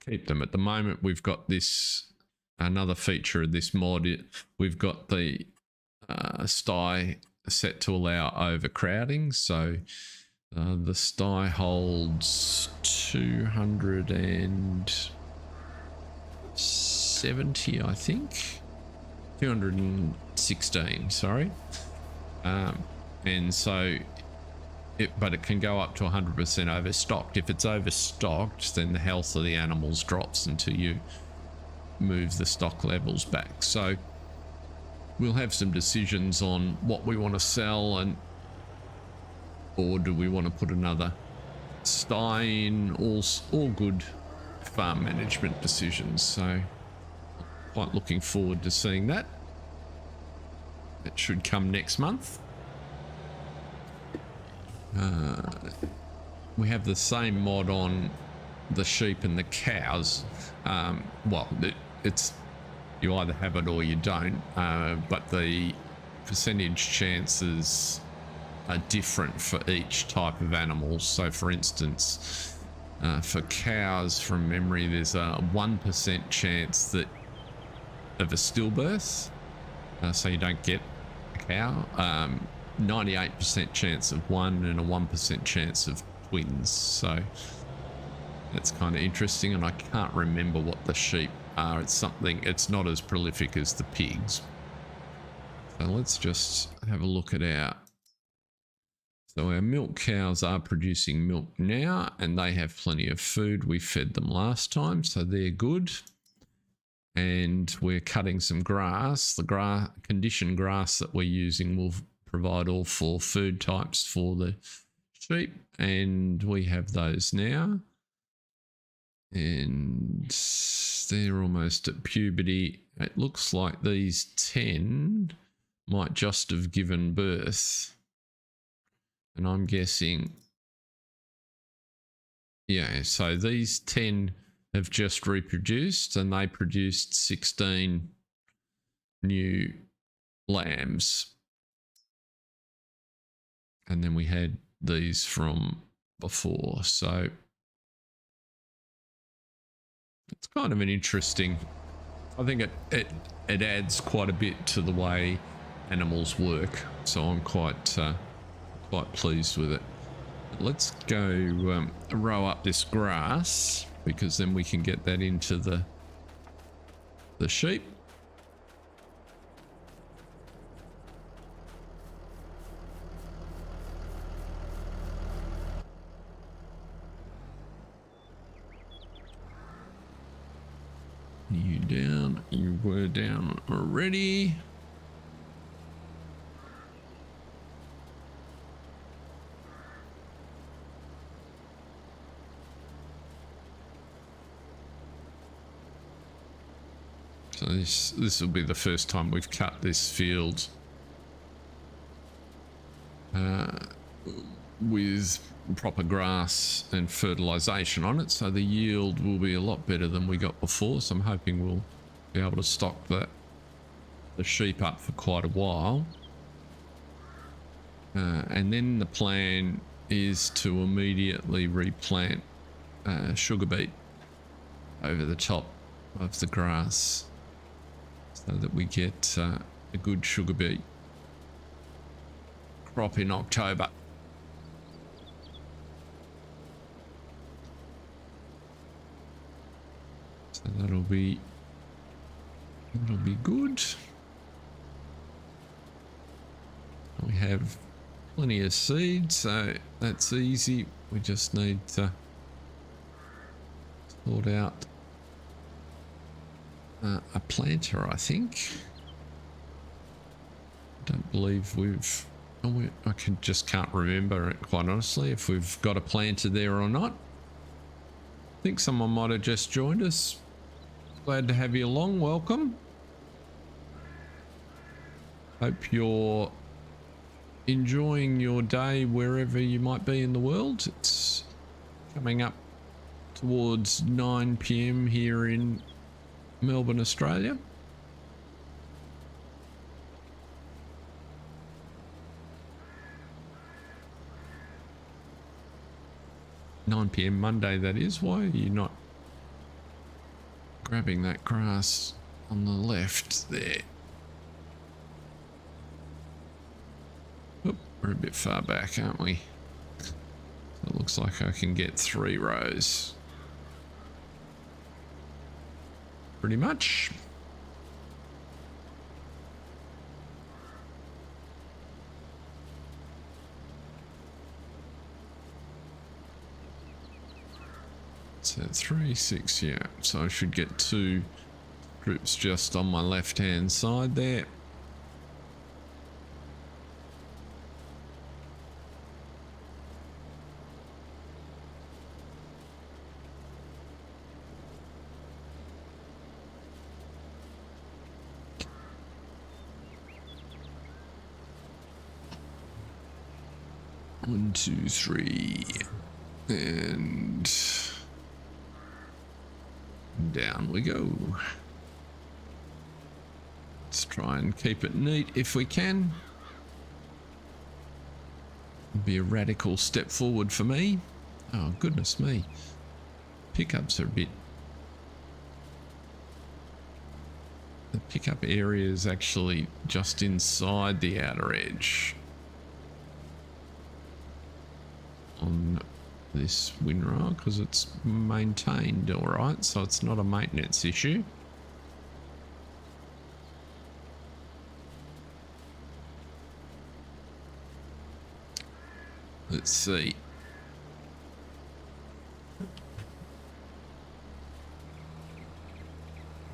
Speaker 1: keep them? At the moment, we've got this, another feature of this mod, we've got the sty set to allow overcrowding. So the sty holds 270, I think. 216, sorry. And so, but it can go up to 100% overstocked. If it's overstocked, then the health of the animals drops until you move the stock levels back. So we'll have some decisions on what we want to sell, and or do we want to put another sty in. All good farm management decisions. So quite looking forward to seeing that. It should come next month. We have the same mod on the sheep and the cows. Well, it's you either have it or you don't, but the percentage chances are different for each type of animal. So for instance, for cows, from memory, there's a 1% chance that of a stillbirth. So you don't get a cow. 98% chance of one and a 1% chance of twins. So that's kind of interesting, and I can't remember what the sheep are. It's something, it's not as prolific as the pigs. So let's just have a look at so our milk cows are producing milk now, and they have plenty of food. We fed them last time, so they're good. And we're cutting some grass. The conditioned grass that we're using will provide all 4 food types for the sheep, and we have those now. And they're almost at puberty. It looks like these 10 might just have given birth. And I'm guessing, yeah, so these 10 have just reproduced and they produced 16 new lambs. And then we had these from before. So it's kind of an interesting, I think it adds quite a bit to the way animals work. So I'm quite pleased with it. Let's go row up this grass, because then we can get that into the sheep. You down, you were down already. So this will be the first time we've cut this field with proper grass and fertilization on it, so the yield will be a lot better than we got before. So I'm hoping we'll be able to stock the sheep up for quite a while, and then the plan is to immediately replant sugar beet over the top of the grass, so that we get a good sugar beet crop in October. So that'll be good. We have plenty of seed, so that's easy. We just need to sort out a planter, I think. I don't believe we've... I can't remember it, quite honestly, if we've got a planter there or not. I think someone might have just joined us. Glad to have you along. Welcome. Hope you're enjoying your day wherever you might be in the world. It's coming up towards 9 PM here in Melbourne, Australia. (9 PM) Monday, that is. Why are you not grabbing that grass on the left there? Oop, we're a bit far back, aren't we? So it looks like I can get 3 rows. Pretty much. So 3, 6, yeah. So I should get 2 groups just on my left-hand side there. One, 2, 3, and down we go. Let's try and keep it neat if we can. It'd be a radical step forward for me. Oh, goodness me. Pickups are a bit... The pickup area is actually just inside the outer edge on this windrow, because it's maintained all right, so it's not a maintenance issue. Let's see.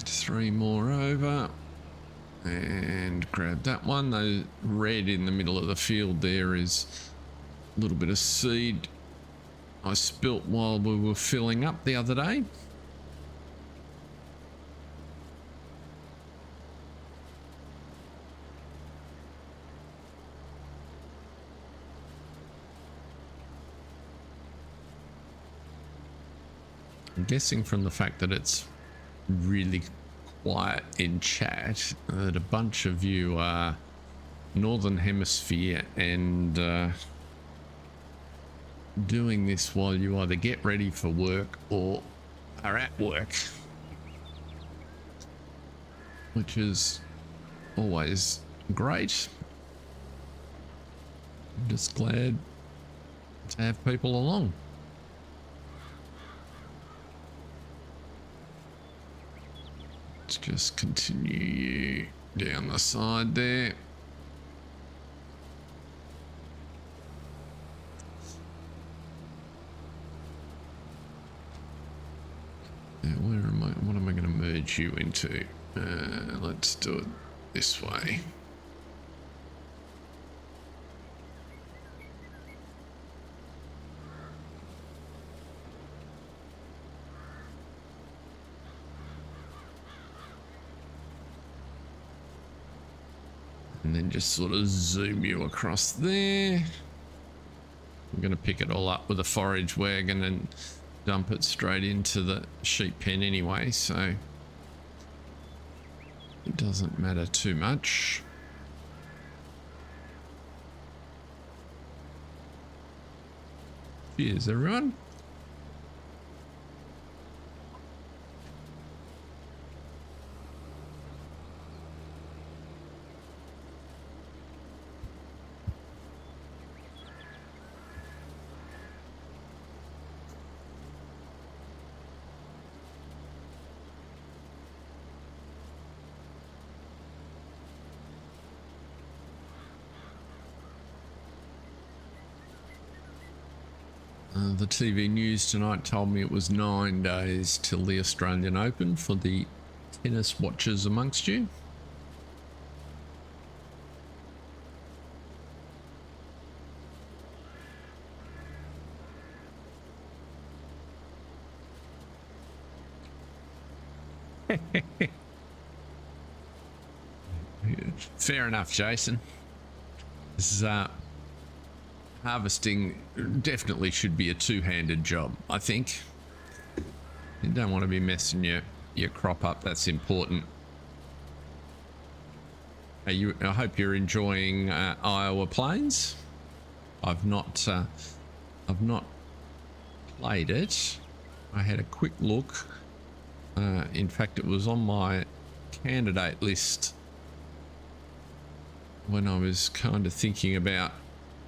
Speaker 1: Three more over, and grab that one. The red in the middle of the field there is a little bit of seed I spilt while we were filling up the other day. I'm guessing from the fact that it's really quiet in chat that a bunch of you are Northern Hemisphere and doing this while you either get ready for work or are at work, which is always great. I'm just glad to have people along. Let's just continue down the side there. Now, where am I? What am I going to merge you into? Let's do it this way. And then just sort of zoom you across there. I'm going to pick it all up with a forage wagon and dump it straight into the sheep pen anyway, so it doesn't matter too much. Cheers, everyone. The TV news tonight told me it was 9 days till the Australian Open for the tennis watchers amongst you. Fair enough, Jason. This is harvesting definitely should be a two-handed job, I think. You don't want to be messing your crop up. That's important. I hope you're enjoying Iowa Plains. I've not played it. I had a quick look. In fact, it was on my candidate list when I was kind of thinking about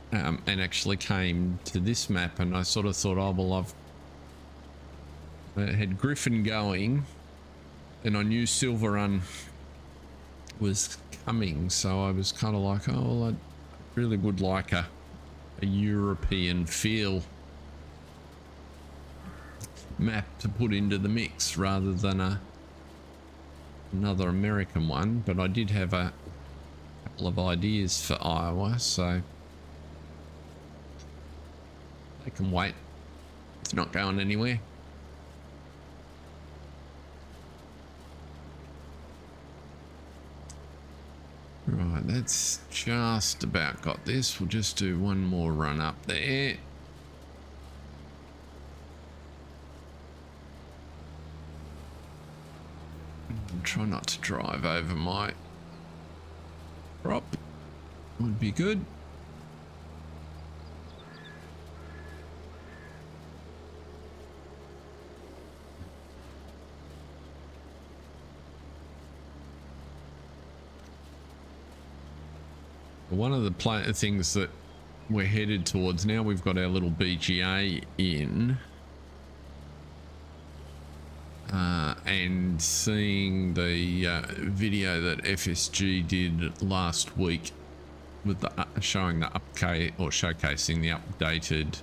Speaker 1: and actually came to this map, and I sort of thought, oh well, I had Griffin going and I knew Silver Run was coming, so I was kind of like, oh well, I really would like a European feel map to put into the mix rather than another American one. But I did have a couple of ideas for Iowa, so they can wait. It's not going anywhere. Right, that's just about got this. We'll just do one more run up there. Try not to drive over my crop. Would be good. One of the things that we're headed towards now, we've got our little BGA in, and seeing the video that FSG did last week with the showing the update or showcasing the updated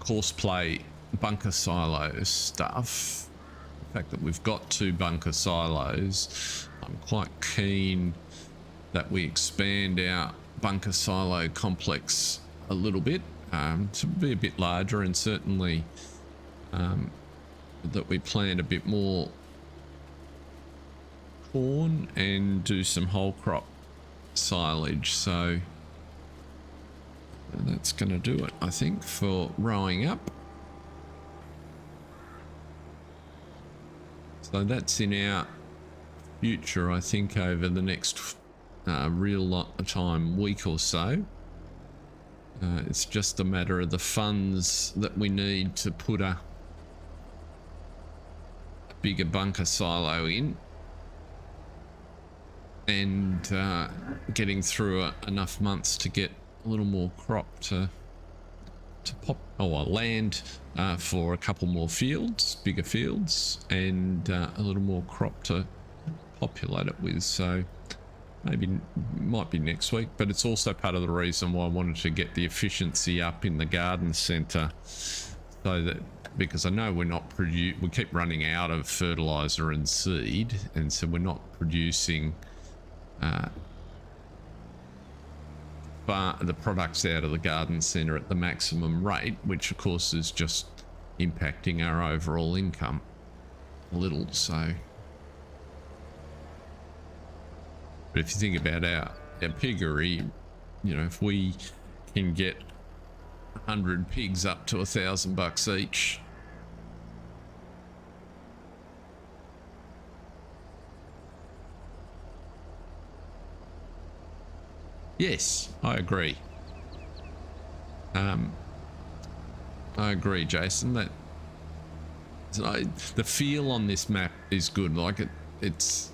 Speaker 1: course play bunker silo stuff fact that we've got 2 bunker silos, I'm quite keen that we expand our bunker silo complex a little bit to be a bit larger, and certainly that we plant a bit more corn and do some whole crop silage. So that's going to do it, I think, for rowing up. So that's in our future, I think, over the next real lot of time, week or so. It's just a matter of the funds that we need to put a bigger bunker silo in, and getting through enough months to get a little more crop to pop, land for a couple more fields, bigger fields, and a little more crop to populate it with. So maybe might be next week, but it's also part of the reason why I wanted to get the efficiency up in the garden centre, so that, because I know we're not we keep running out of fertilizer and seed, and so we're not producing the products out of the garden centre at the maximum rate, which of course is just impacting our overall income a little. So, but if you think about our piggery, you know, if we can get 100 pigs up to $1,000 each, yes, I agree. I agree, Jason, that the feel on this map is good. Like it's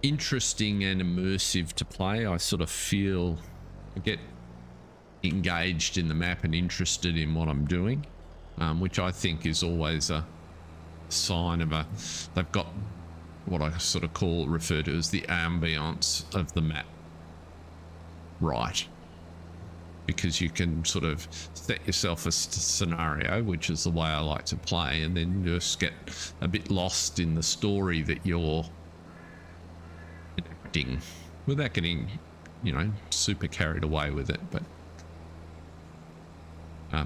Speaker 1: interesting and immersive to play. I sort of feel, I get engaged in the map and interested in what I'm doing, which I think is always a sign of they've got what I sort of refer to as the ambience of the map right, because you can sort of set yourself a scenario, which is the way I like to play, and then just get a bit lost in the story that you're enacting without getting, you know, super carried away with it. But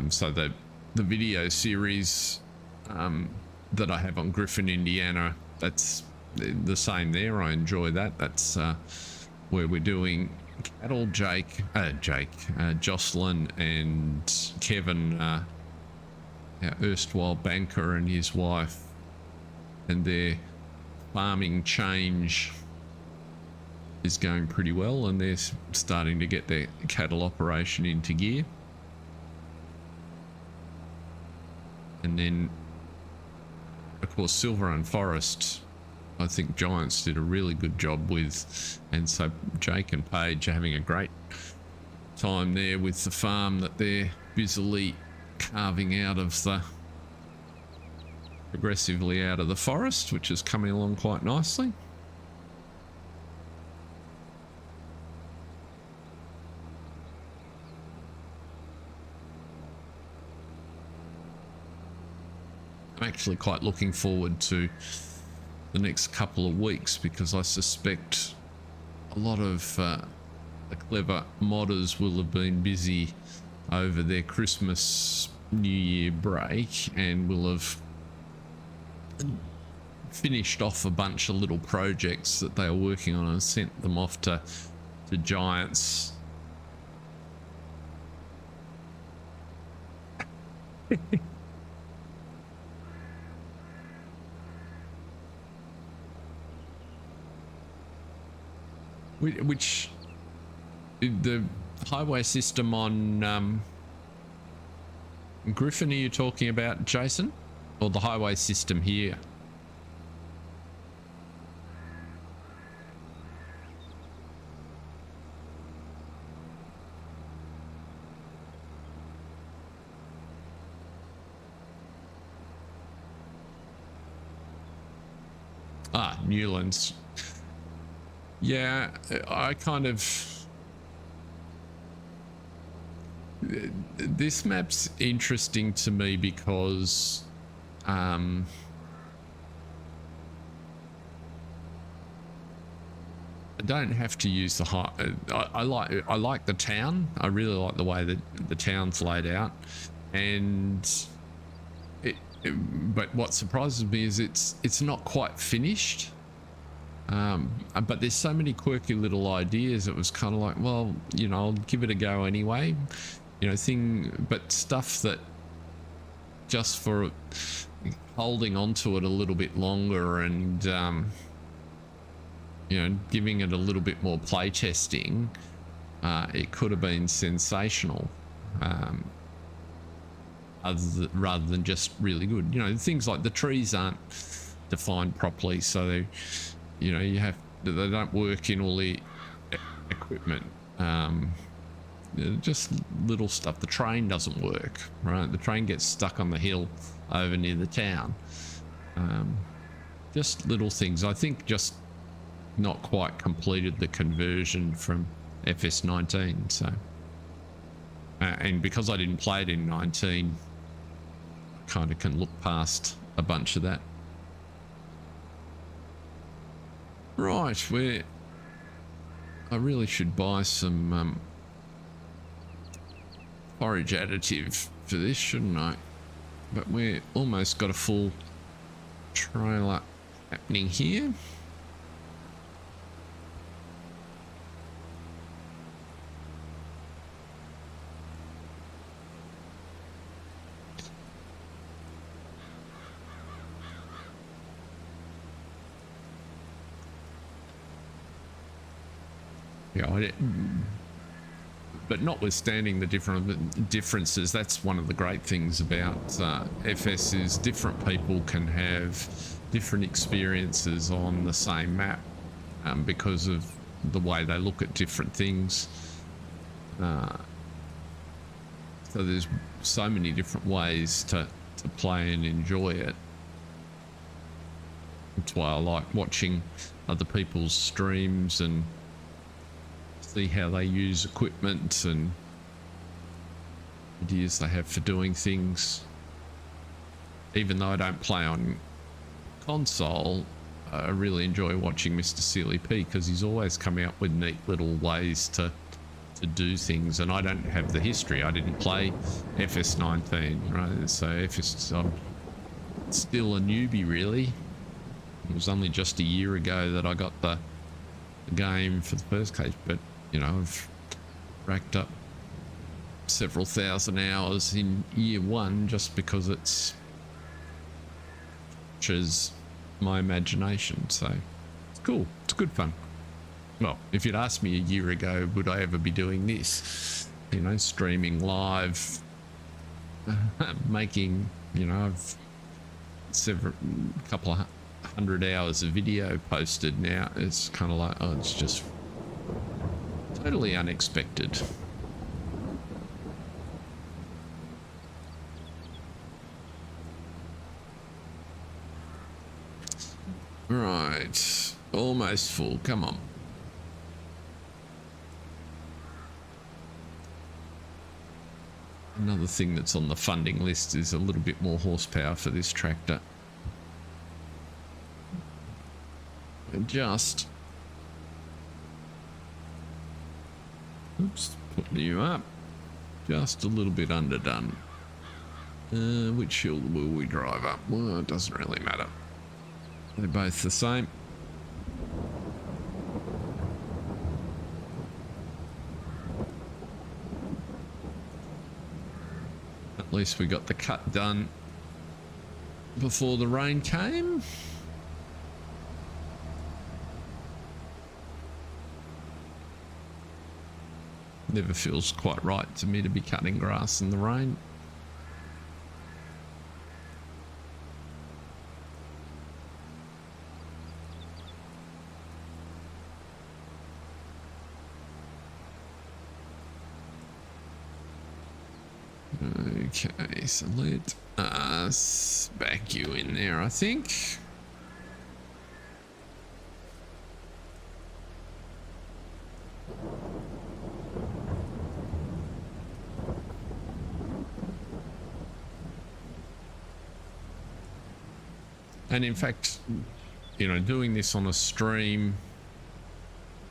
Speaker 1: so the video series that I have on Griffin, Indiana, that's the same there. I enjoy that. That's where we're doing cattle. Jocelyn and Kevin, our erstwhile banker, and his wife, and their farming change is going pretty well, and they're starting to get their cattle operation into gear. And then, of course, Silver and Forest, I think Giants did a really good job with, and so Jake and Paige are having a great time there with the farm that they're busily carving out of progressively out of the forest, which is coming along quite nicely. I'm actually quite looking forward to the next couple of weeks, because I suspect a lot of the clever modders will have been busy over their Christmas New Year break and will have finished off a bunch of little projects that they were working on and sent them off to Giants. Which the highway system on Griffin are you talking about, Jason, or the highway system here? Newlands. Yeah, I kind of... This map's interesting to me because I don't have to use the high. I like the town. I really like the way that the town's laid out, and but what surprises me is it's not quite finished. But there's so many quirky little ideas. It was kind of like, well, you know, I'll give it a go anyway. You know, but stuff that just for holding on to it a little bit longer and you know, giving it a little bit more play testing, it could have been sensational, rather than just really good. You know, things like the trees aren't defined properly, so they, you know, they don't work in all the equipment. Just little stuff. The train doesn't work, right? The train gets stuck on the hill over near the town. Just little things. I think just not quite completed the conversion from FS19, so and because I didn't play it in 19, I kind of can look past a bunch of that. Right, I really should buy some forage additive for this, shouldn't I? But we're almost got a full trailer happening here. Yeah, but notwithstanding the differences, that's one of the great things about FS is different people can have different experiences on the same map because of the way they look at different things. So there's so many different ways to play and enjoy it. That's why I like watching other people's streams and see how they use equipment and ideas they have for doing things. Even though I don't play on console, I really enjoy watching Mr. Sealy P because he's always coming up with neat little ways to do things, and I don't have the history. I didn't play FS19, right? So I'm still a newbie, really. It was only just a year ago that I got the game for the first case, but you know, I've racked up several thousand hours in year one just because it's captures my imagination. So it's cool. It's good fun. Well, if you'd asked me a year ago, would I ever be doing this? You know, streaming live, making, you know, I've couple of 100 hours of video posted now. It's kind of like, oh, it's just totally unexpected. Right, almost full. Come on. Another thing that's on the funding list is a little bit more horsepower for this tractor. Just, oops, putting you up just a little bit underdone. Which hill will we drive up? Well, it doesn't really matter. They're both the same. At least we got the cut done before the rain came. Never feels quite right to me to be cutting grass in the rain. Okay, so let us back you in there, I think. And in fact, you know, doing this on a stream,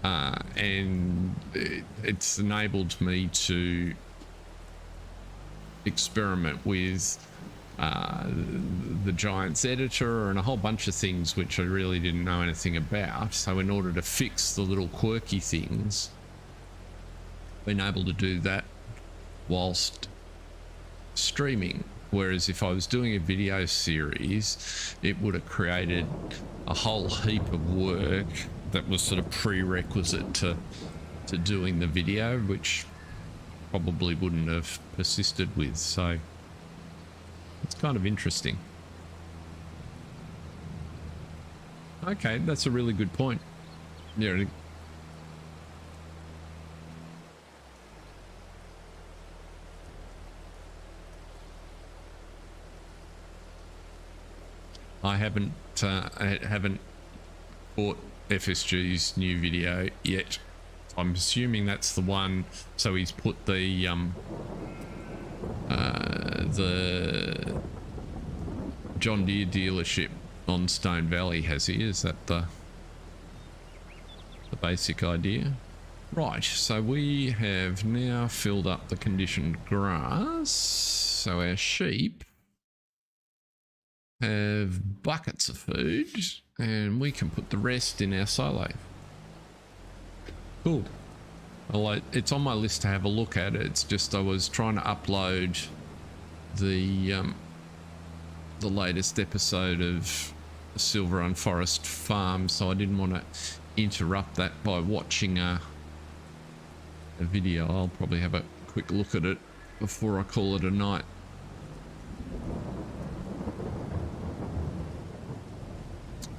Speaker 1: and it's enabled me to experiment with the Giants editor and a whole bunch of things which I really didn't know anything about. So in order to fix the little quirky things, been able to do that whilst streaming. Whereas if I was doing a video series, it would have created a whole heap of work that was sort of prerequisite to doing the video, which probably wouldn't have persisted with. So it's kind of interesting. Okay, that's a really good point. Yeah. I haven't bought FSG's new video yet. I'm assuming that's the one. So he's put the John Deere dealership on Stone Valley, has he? Is that the basic idea? Right, so we have now filled up the conditioned grass. So our sheep have buckets of food, and we can put the rest in our silo. Cool. Well, it's on my list to have a look at. It's just I was trying to upload the latest episode of Silver Run Forest Farm, so I didn't want to interrupt that by watching a video. I'll probably have a quick look at it before I call it a night.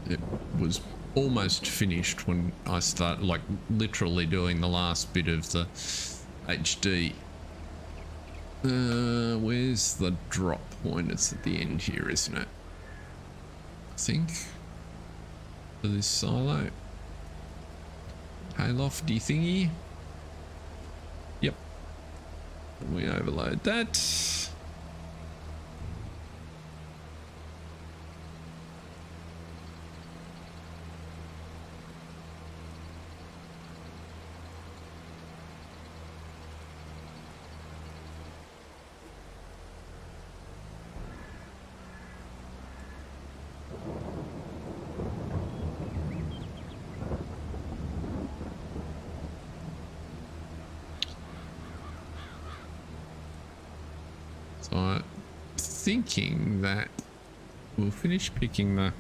Speaker 1: It was almost finished when I started, like literally doing the last bit of the HD. Where's the drop point? It's at the end here, isn't it? I think. For this silo. Haylofty thingy. Yep. And we overload that. So I'm thinking that we'll finish picking the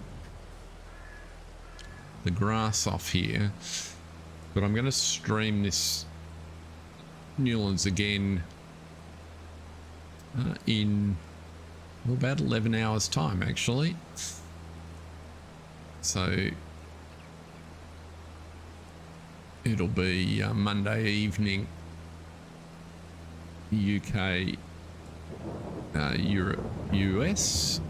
Speaker 1: grass off here, but I'm going to stream this Newlands again in about 11 hours time, actually. So it'll be Monday evening UK, Europe, US,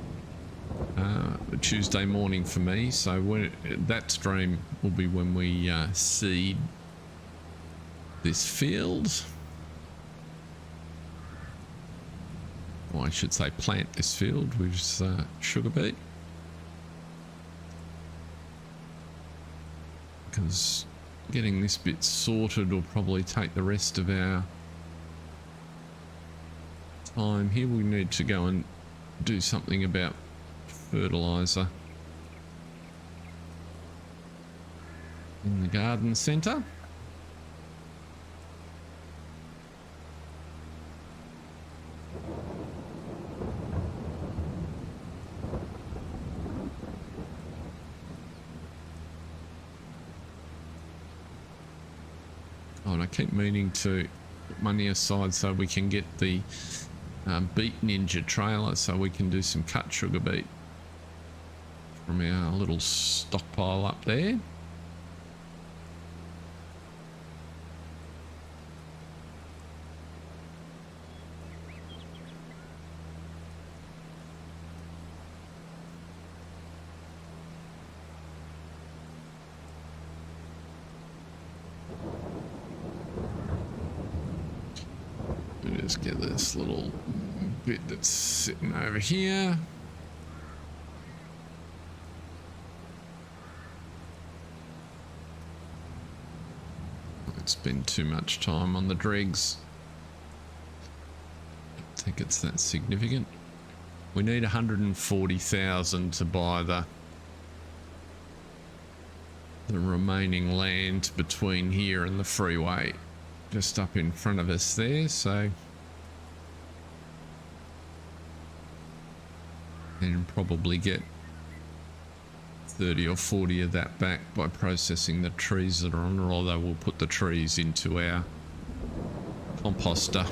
Speaker 1: Tuesday morning for me. So when that stream will be when we seed this field, or I should say plant this field with sugar beet, because getting this bit sorted will probably take the rest of our time. Here we need to go and do something about fertilizer in the garden centre. Oh, and I keep meaning to put money aside so we can get the Beet Ninja trailer, so we can do some cut sugar beet from our little stockpile up there. Just get this little bit that's sitting over here. spend too much time on the dregs. I don't think it's that significant. We need 140,000 to buy the remaining land between here and the freeway, just up in front of us there. So, and probably get 30 or 40 of that back by processing the trees that are on, or although we'll put the trees into our composter.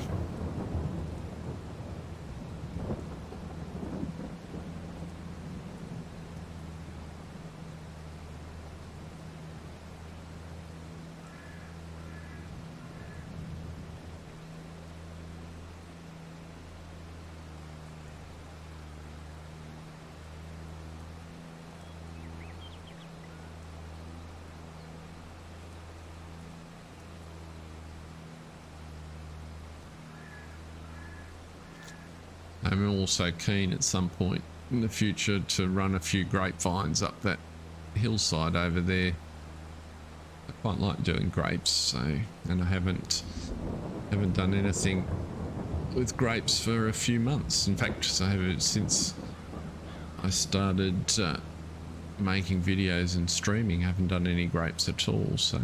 Speaker 1: I'm also keen at some point in the future to run a few grapevines up that hillside over there. I quite like doing grapes, so, and I haven't done anything with grapes for a few months. In fact, since I started making videos and streaming, I haven't done any grapes at all, so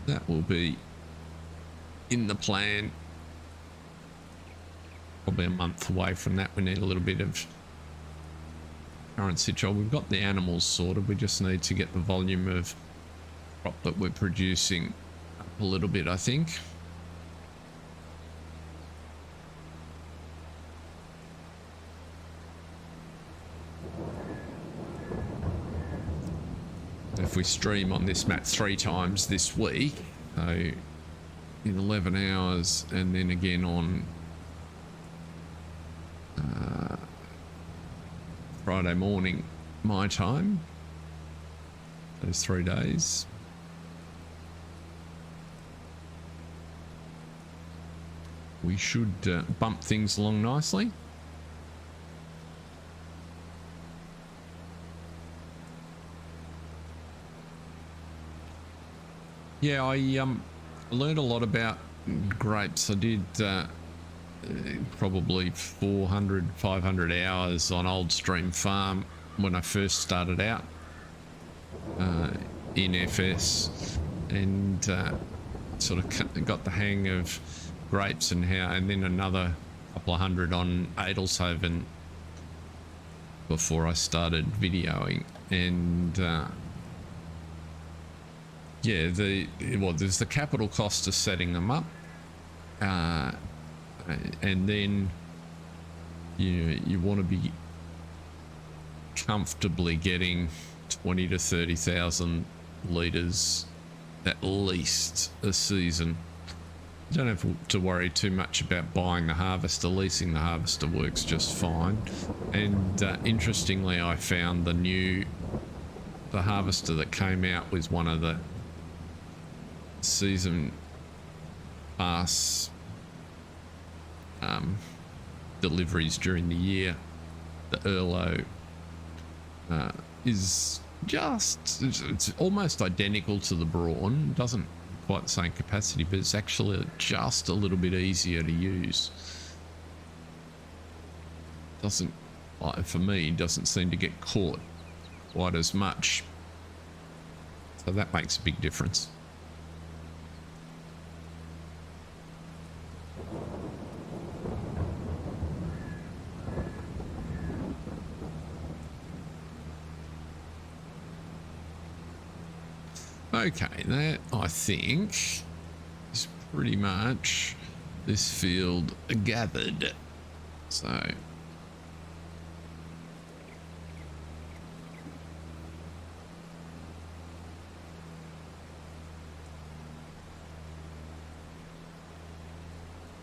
Speaker 1: that will be in the plan. Probably a month away from that. We need a little bit of currency control. We've got the animals sorted. We just need to get the volume of crop that we're producing up a little bit, I think. If we stream on this map 3 times this week, so in 11 hours, and then again on Friday morning my time, those 3 days, we should bump things along nicely. Yeah, I learned a lot about grapes. I did probably 400, 500 hours on Old Stream Farm when I first started out in FS, and sort of got the hang of grapes and then another couple of hundred on Adelshoven before I started videoing. And yeah, there's the capital cost of setting them up, and then you want to be comfortably getting 20 to 30,000 litres at least a season. You don't have to worry too much about buying the harvester. Leasing the harvester works just fine. And interestingly, I found the harvester that came out was one of the season pass deliveries during the year. The Erlo is just, it's almost identical to the Brawn. Doesn't quite the same capacity, but it's actually just a little bit easier to use. Doesn't, for me, doesn't seem to get caught quite as much. So that makes a big difference. Okay, that I think is pretty much this field gathered. So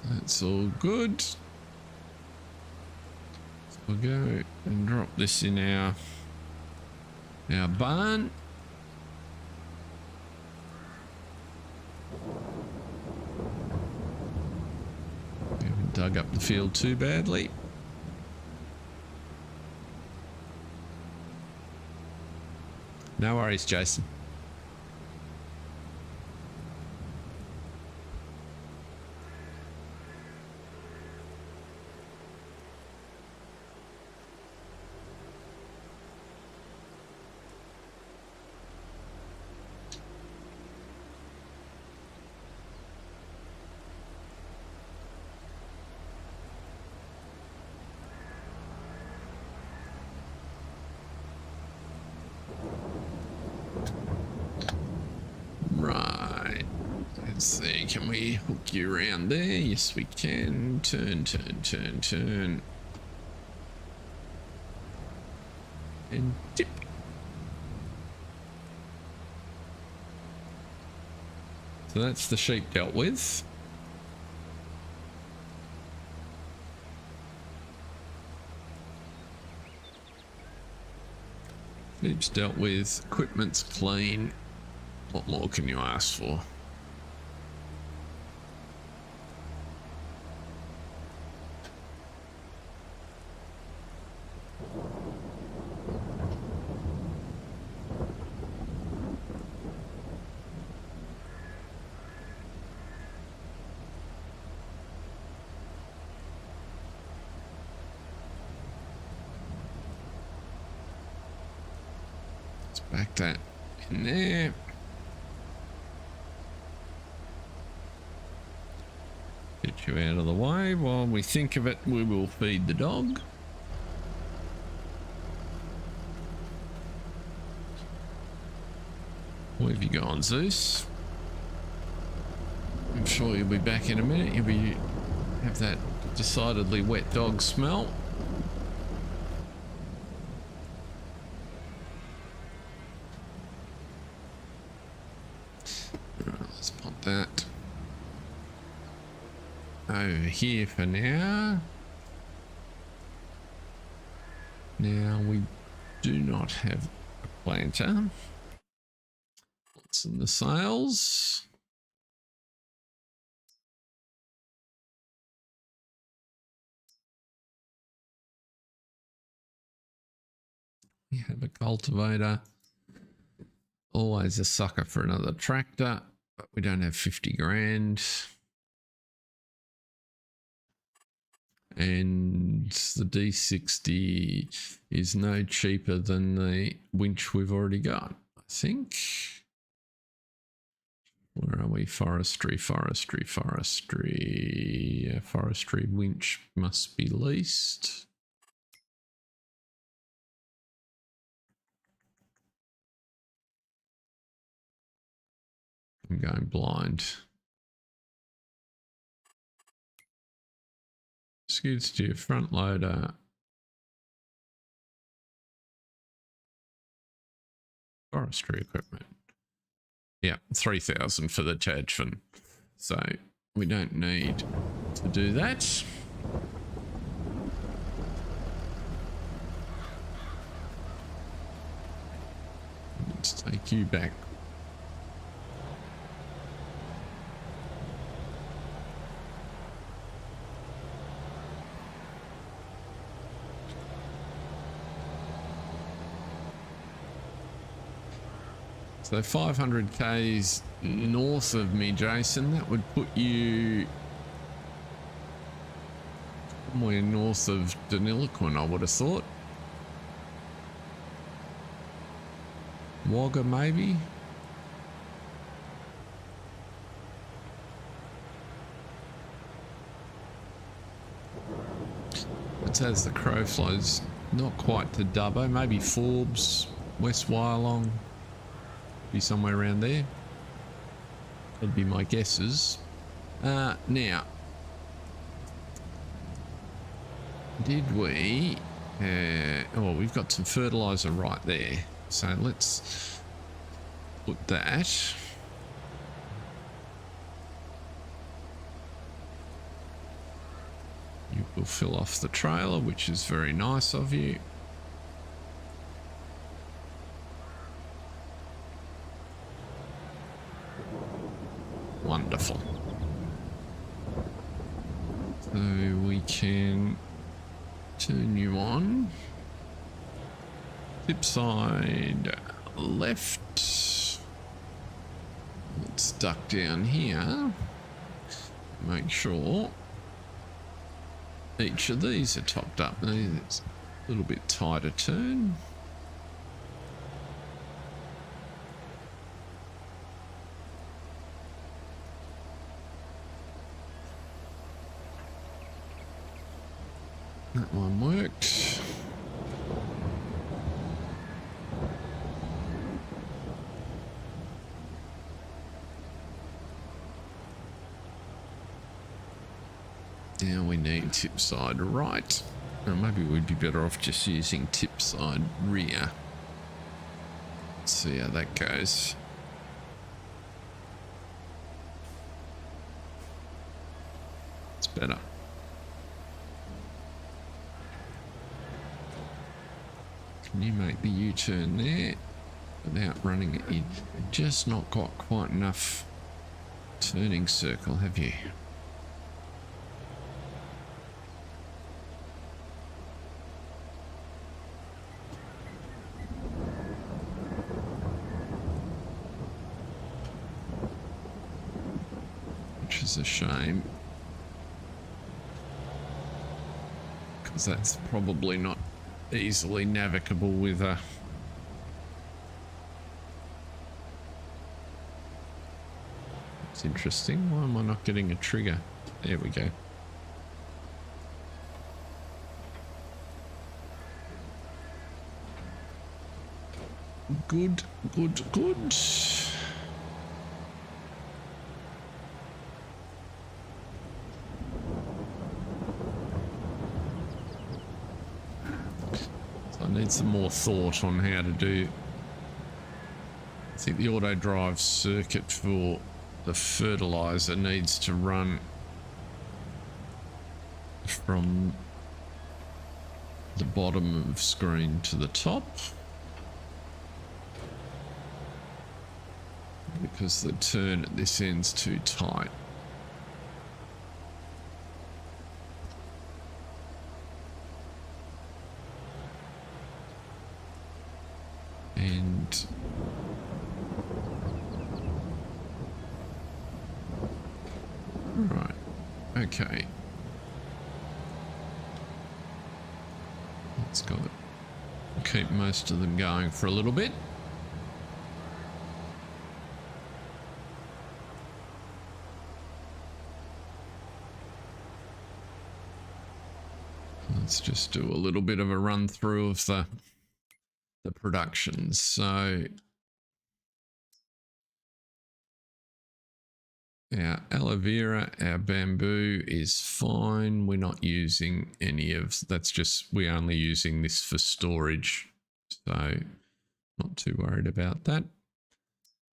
Speaker 1: that's all good. So we'll go and drop this in our barn. Dug up the field too badly. No worries, Jason. see, can we hook you around there? Yes, we can. Turn, turn, turn, turn. And tip. So that's the sheep dealt with. Sheep's dealt with. Equipment's clean. What more can you ask for? Let's back that in there. Get you out of the way. While we think of it, we will feed the dog. Where have you gone, Zeus? I'm sure you'll be back in a minute. You'll have that decidedly wet dog smell. Right, let's pop that over here for now. Now we do not have a planter. What's in the sales? We have a cultivator. Always a sucker for another tractor, but we don't have 50 grand. And the D60 is no cheaper than the winch we've already got, I think. Where are we? Forestry, forestry, forestry. Forestry winch must be leased. I'm going blind. Skid steer, front loader. Forestry equipment. Yeah, 3,000 for the Tadfin. So we don't need to do that. Let's take you back. So 500 k's north of me, Jason, that would put you somewhere north of Deniliquin, I would have thought. Wagga, maybe? It's as the crow flies, not quite to Dubbo, maybe Forbes, West Wyalong. Be somewhere around there. That'd be my guesses. Now, did we? Oh, we've got some fertilizer right there. So let's put that. You will fill off the trailer, which is very nice of you. Wonderful. So we can turn you on. Tip side left. Let's duck down here. Make sure each of these are topped up. It's a little bit tighter turn. That one worked. tip side right. Or maybe we'd be better off just using tip side rear. Let's see how that goes. It's better. Can you make the U-turn there without running it? You've just not got quite enough turning circle, have you? Which is a shame, because that's probably not easily navigable with a it's interesting. Why am I not getting a trigger? There we go. Good, good, good. I need some more thought on how to do. I think the auto drive circuit for the fertilizer needs to run from the bottom of screen to the top, because the turn at this end's too tight. And right, okay. Let's go. Keep most of them going for a little bit. Let's just do a little bit of a run through of the production. So our aloe vera, our bamboo is fine. We're not using any of that's, just we're only using this for storage, so not too worried about that.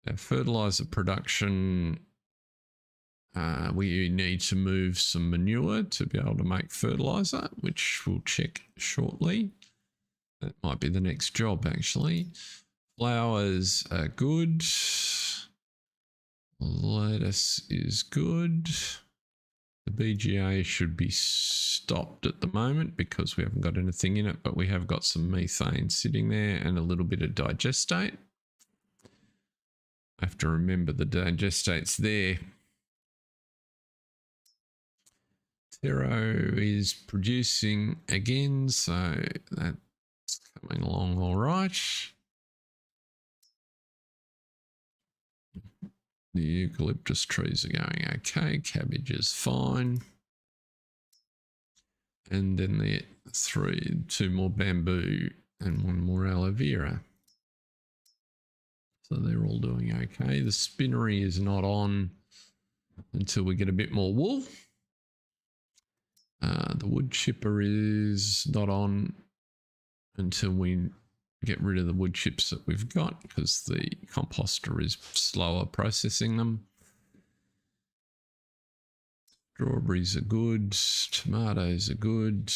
Speaker 1: Our fertilizer production, we need to move some manure to be able to make fertilizer, which we'll check shortly. That might be the next job, actually. Flowers are good. Lettuce is good. The BGA should be stopped at the moment because we haven't got anything in it, but we have got some methane sitting there and a little bit of digestate. I have to remember the digestate's there. Tero is producing again, so that's coming along all right. The eucalyptus trees are going okay. Cabbage is fine. And then the two more bamboo and one more aloe vera. So they're all doing okay. The spinnery is not on until we get a bit more wool. The wood chipper is not on until we get rid of the wood chips that we've got, because the composter is slower processing them. Strawberries are good, tomatoes are good,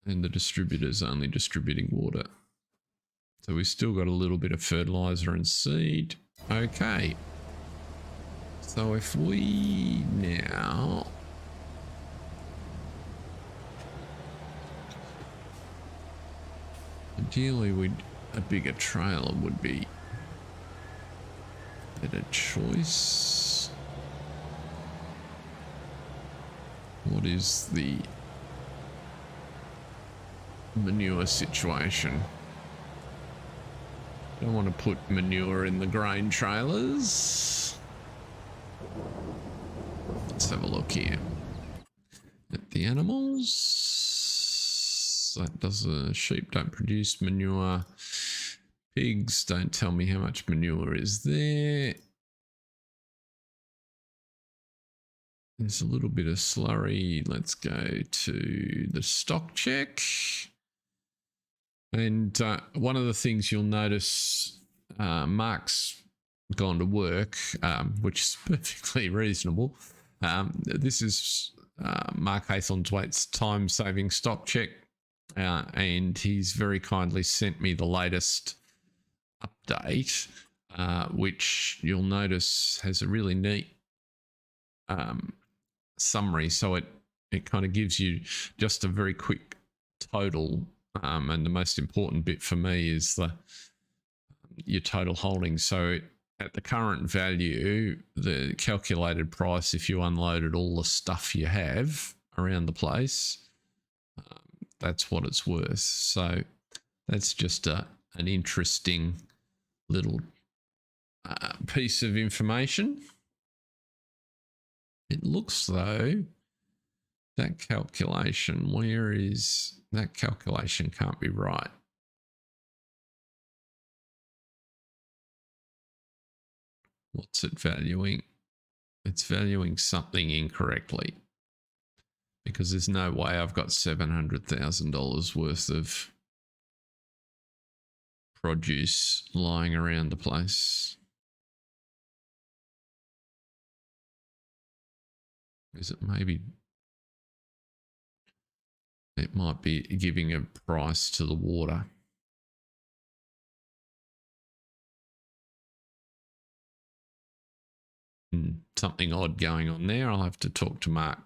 Speaker 1: and the distributor's only distributing water. So we've still got a little bit of fertilizer and seed. Okay. So if we now ideally a bigger trailer would be a better choice. What is the manure situation? Don't want to put manure in the grain trailers. Let's have a look here at the animals. That does sheep don't produce manure. Pigs don't tell me how much manure is there. There's a little bit of slurry. Let's go to the stock check. And one of the things you'll notice, Mark's gone to work, which is perfectly reasonable. This is Mark Haythornthwaite's time-saving stock check, and he's very kindly sent me the latest update, which you'll notice has a really neat summary. So it kind of gives you just a very quick total, and the most important bit for me is your total holdings. So at the current value, the calculated price, if you unloaded all the stuff you have around the place, that's what it's worth. So that's just an interesting little piece of information. It looks though that calculation, where is that calculation? Can't be right. What's it valuing? It's valuing something incorrectly, because there's no way I've got $700,000 worth of produce lying around the place. Is it maybe? It might be giving a price to the water. Something odd going on there. I'll have to talk to Mark.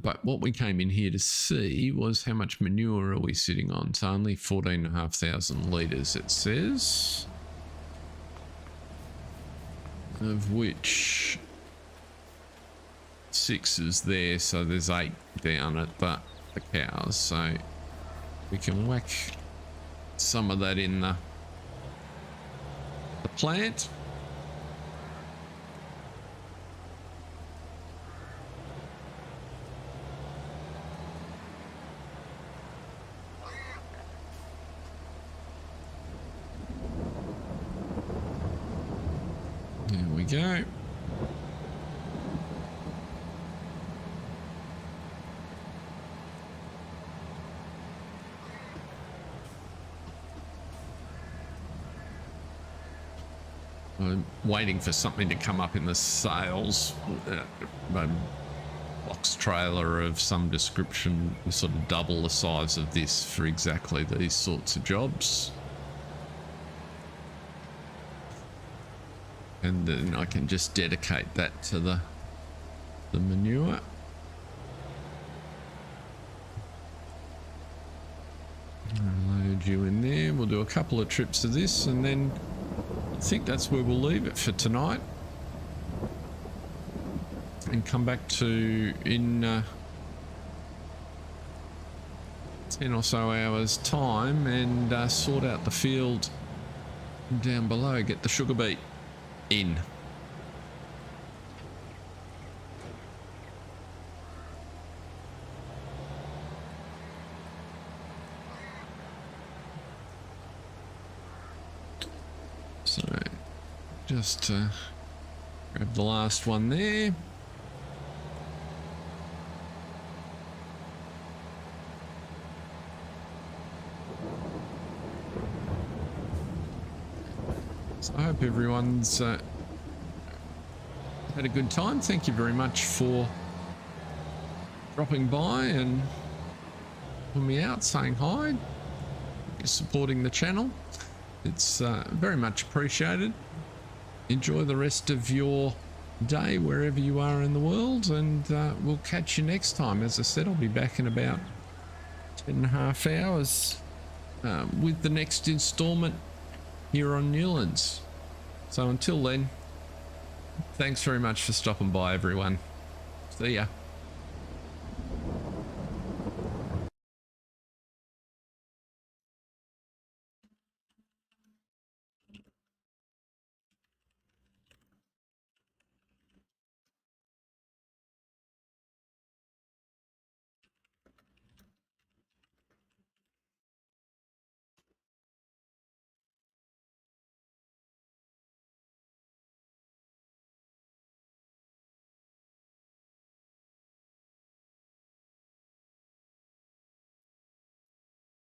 Speaker 1: But what we came in here to see was how much manure are we sitting on. So only 14,500 litres, it says, of which 6 is there. So there's 8 down at the cows. So we can whack some of that in the plant. There we go. I'm waiting for something to come up in the sales. Box trailer of some description, sort of double the size of this for exactly these sorts of jobs. And then I can just dedicate that to the manure. I'll load you in there. We'll do a couple of trips of this, and then I think that's where we'll leave it for tonight, and come back to in 10 or so hours time and sort out the field down below, get the sugar beet in. So just grab the last one there. So I hope everyone's had a good time. Thank you very much for dropping by and putting me out, saying hi, supporting the channel. It's very much appreciated. Enjoy the rest of your day wherever you are in the world, and we'll catch you next time. As I said, I'll be back in about 10.5 hours with the next installment here on Newlands. So until then, thanks very much for stopping by, everyone. See ya.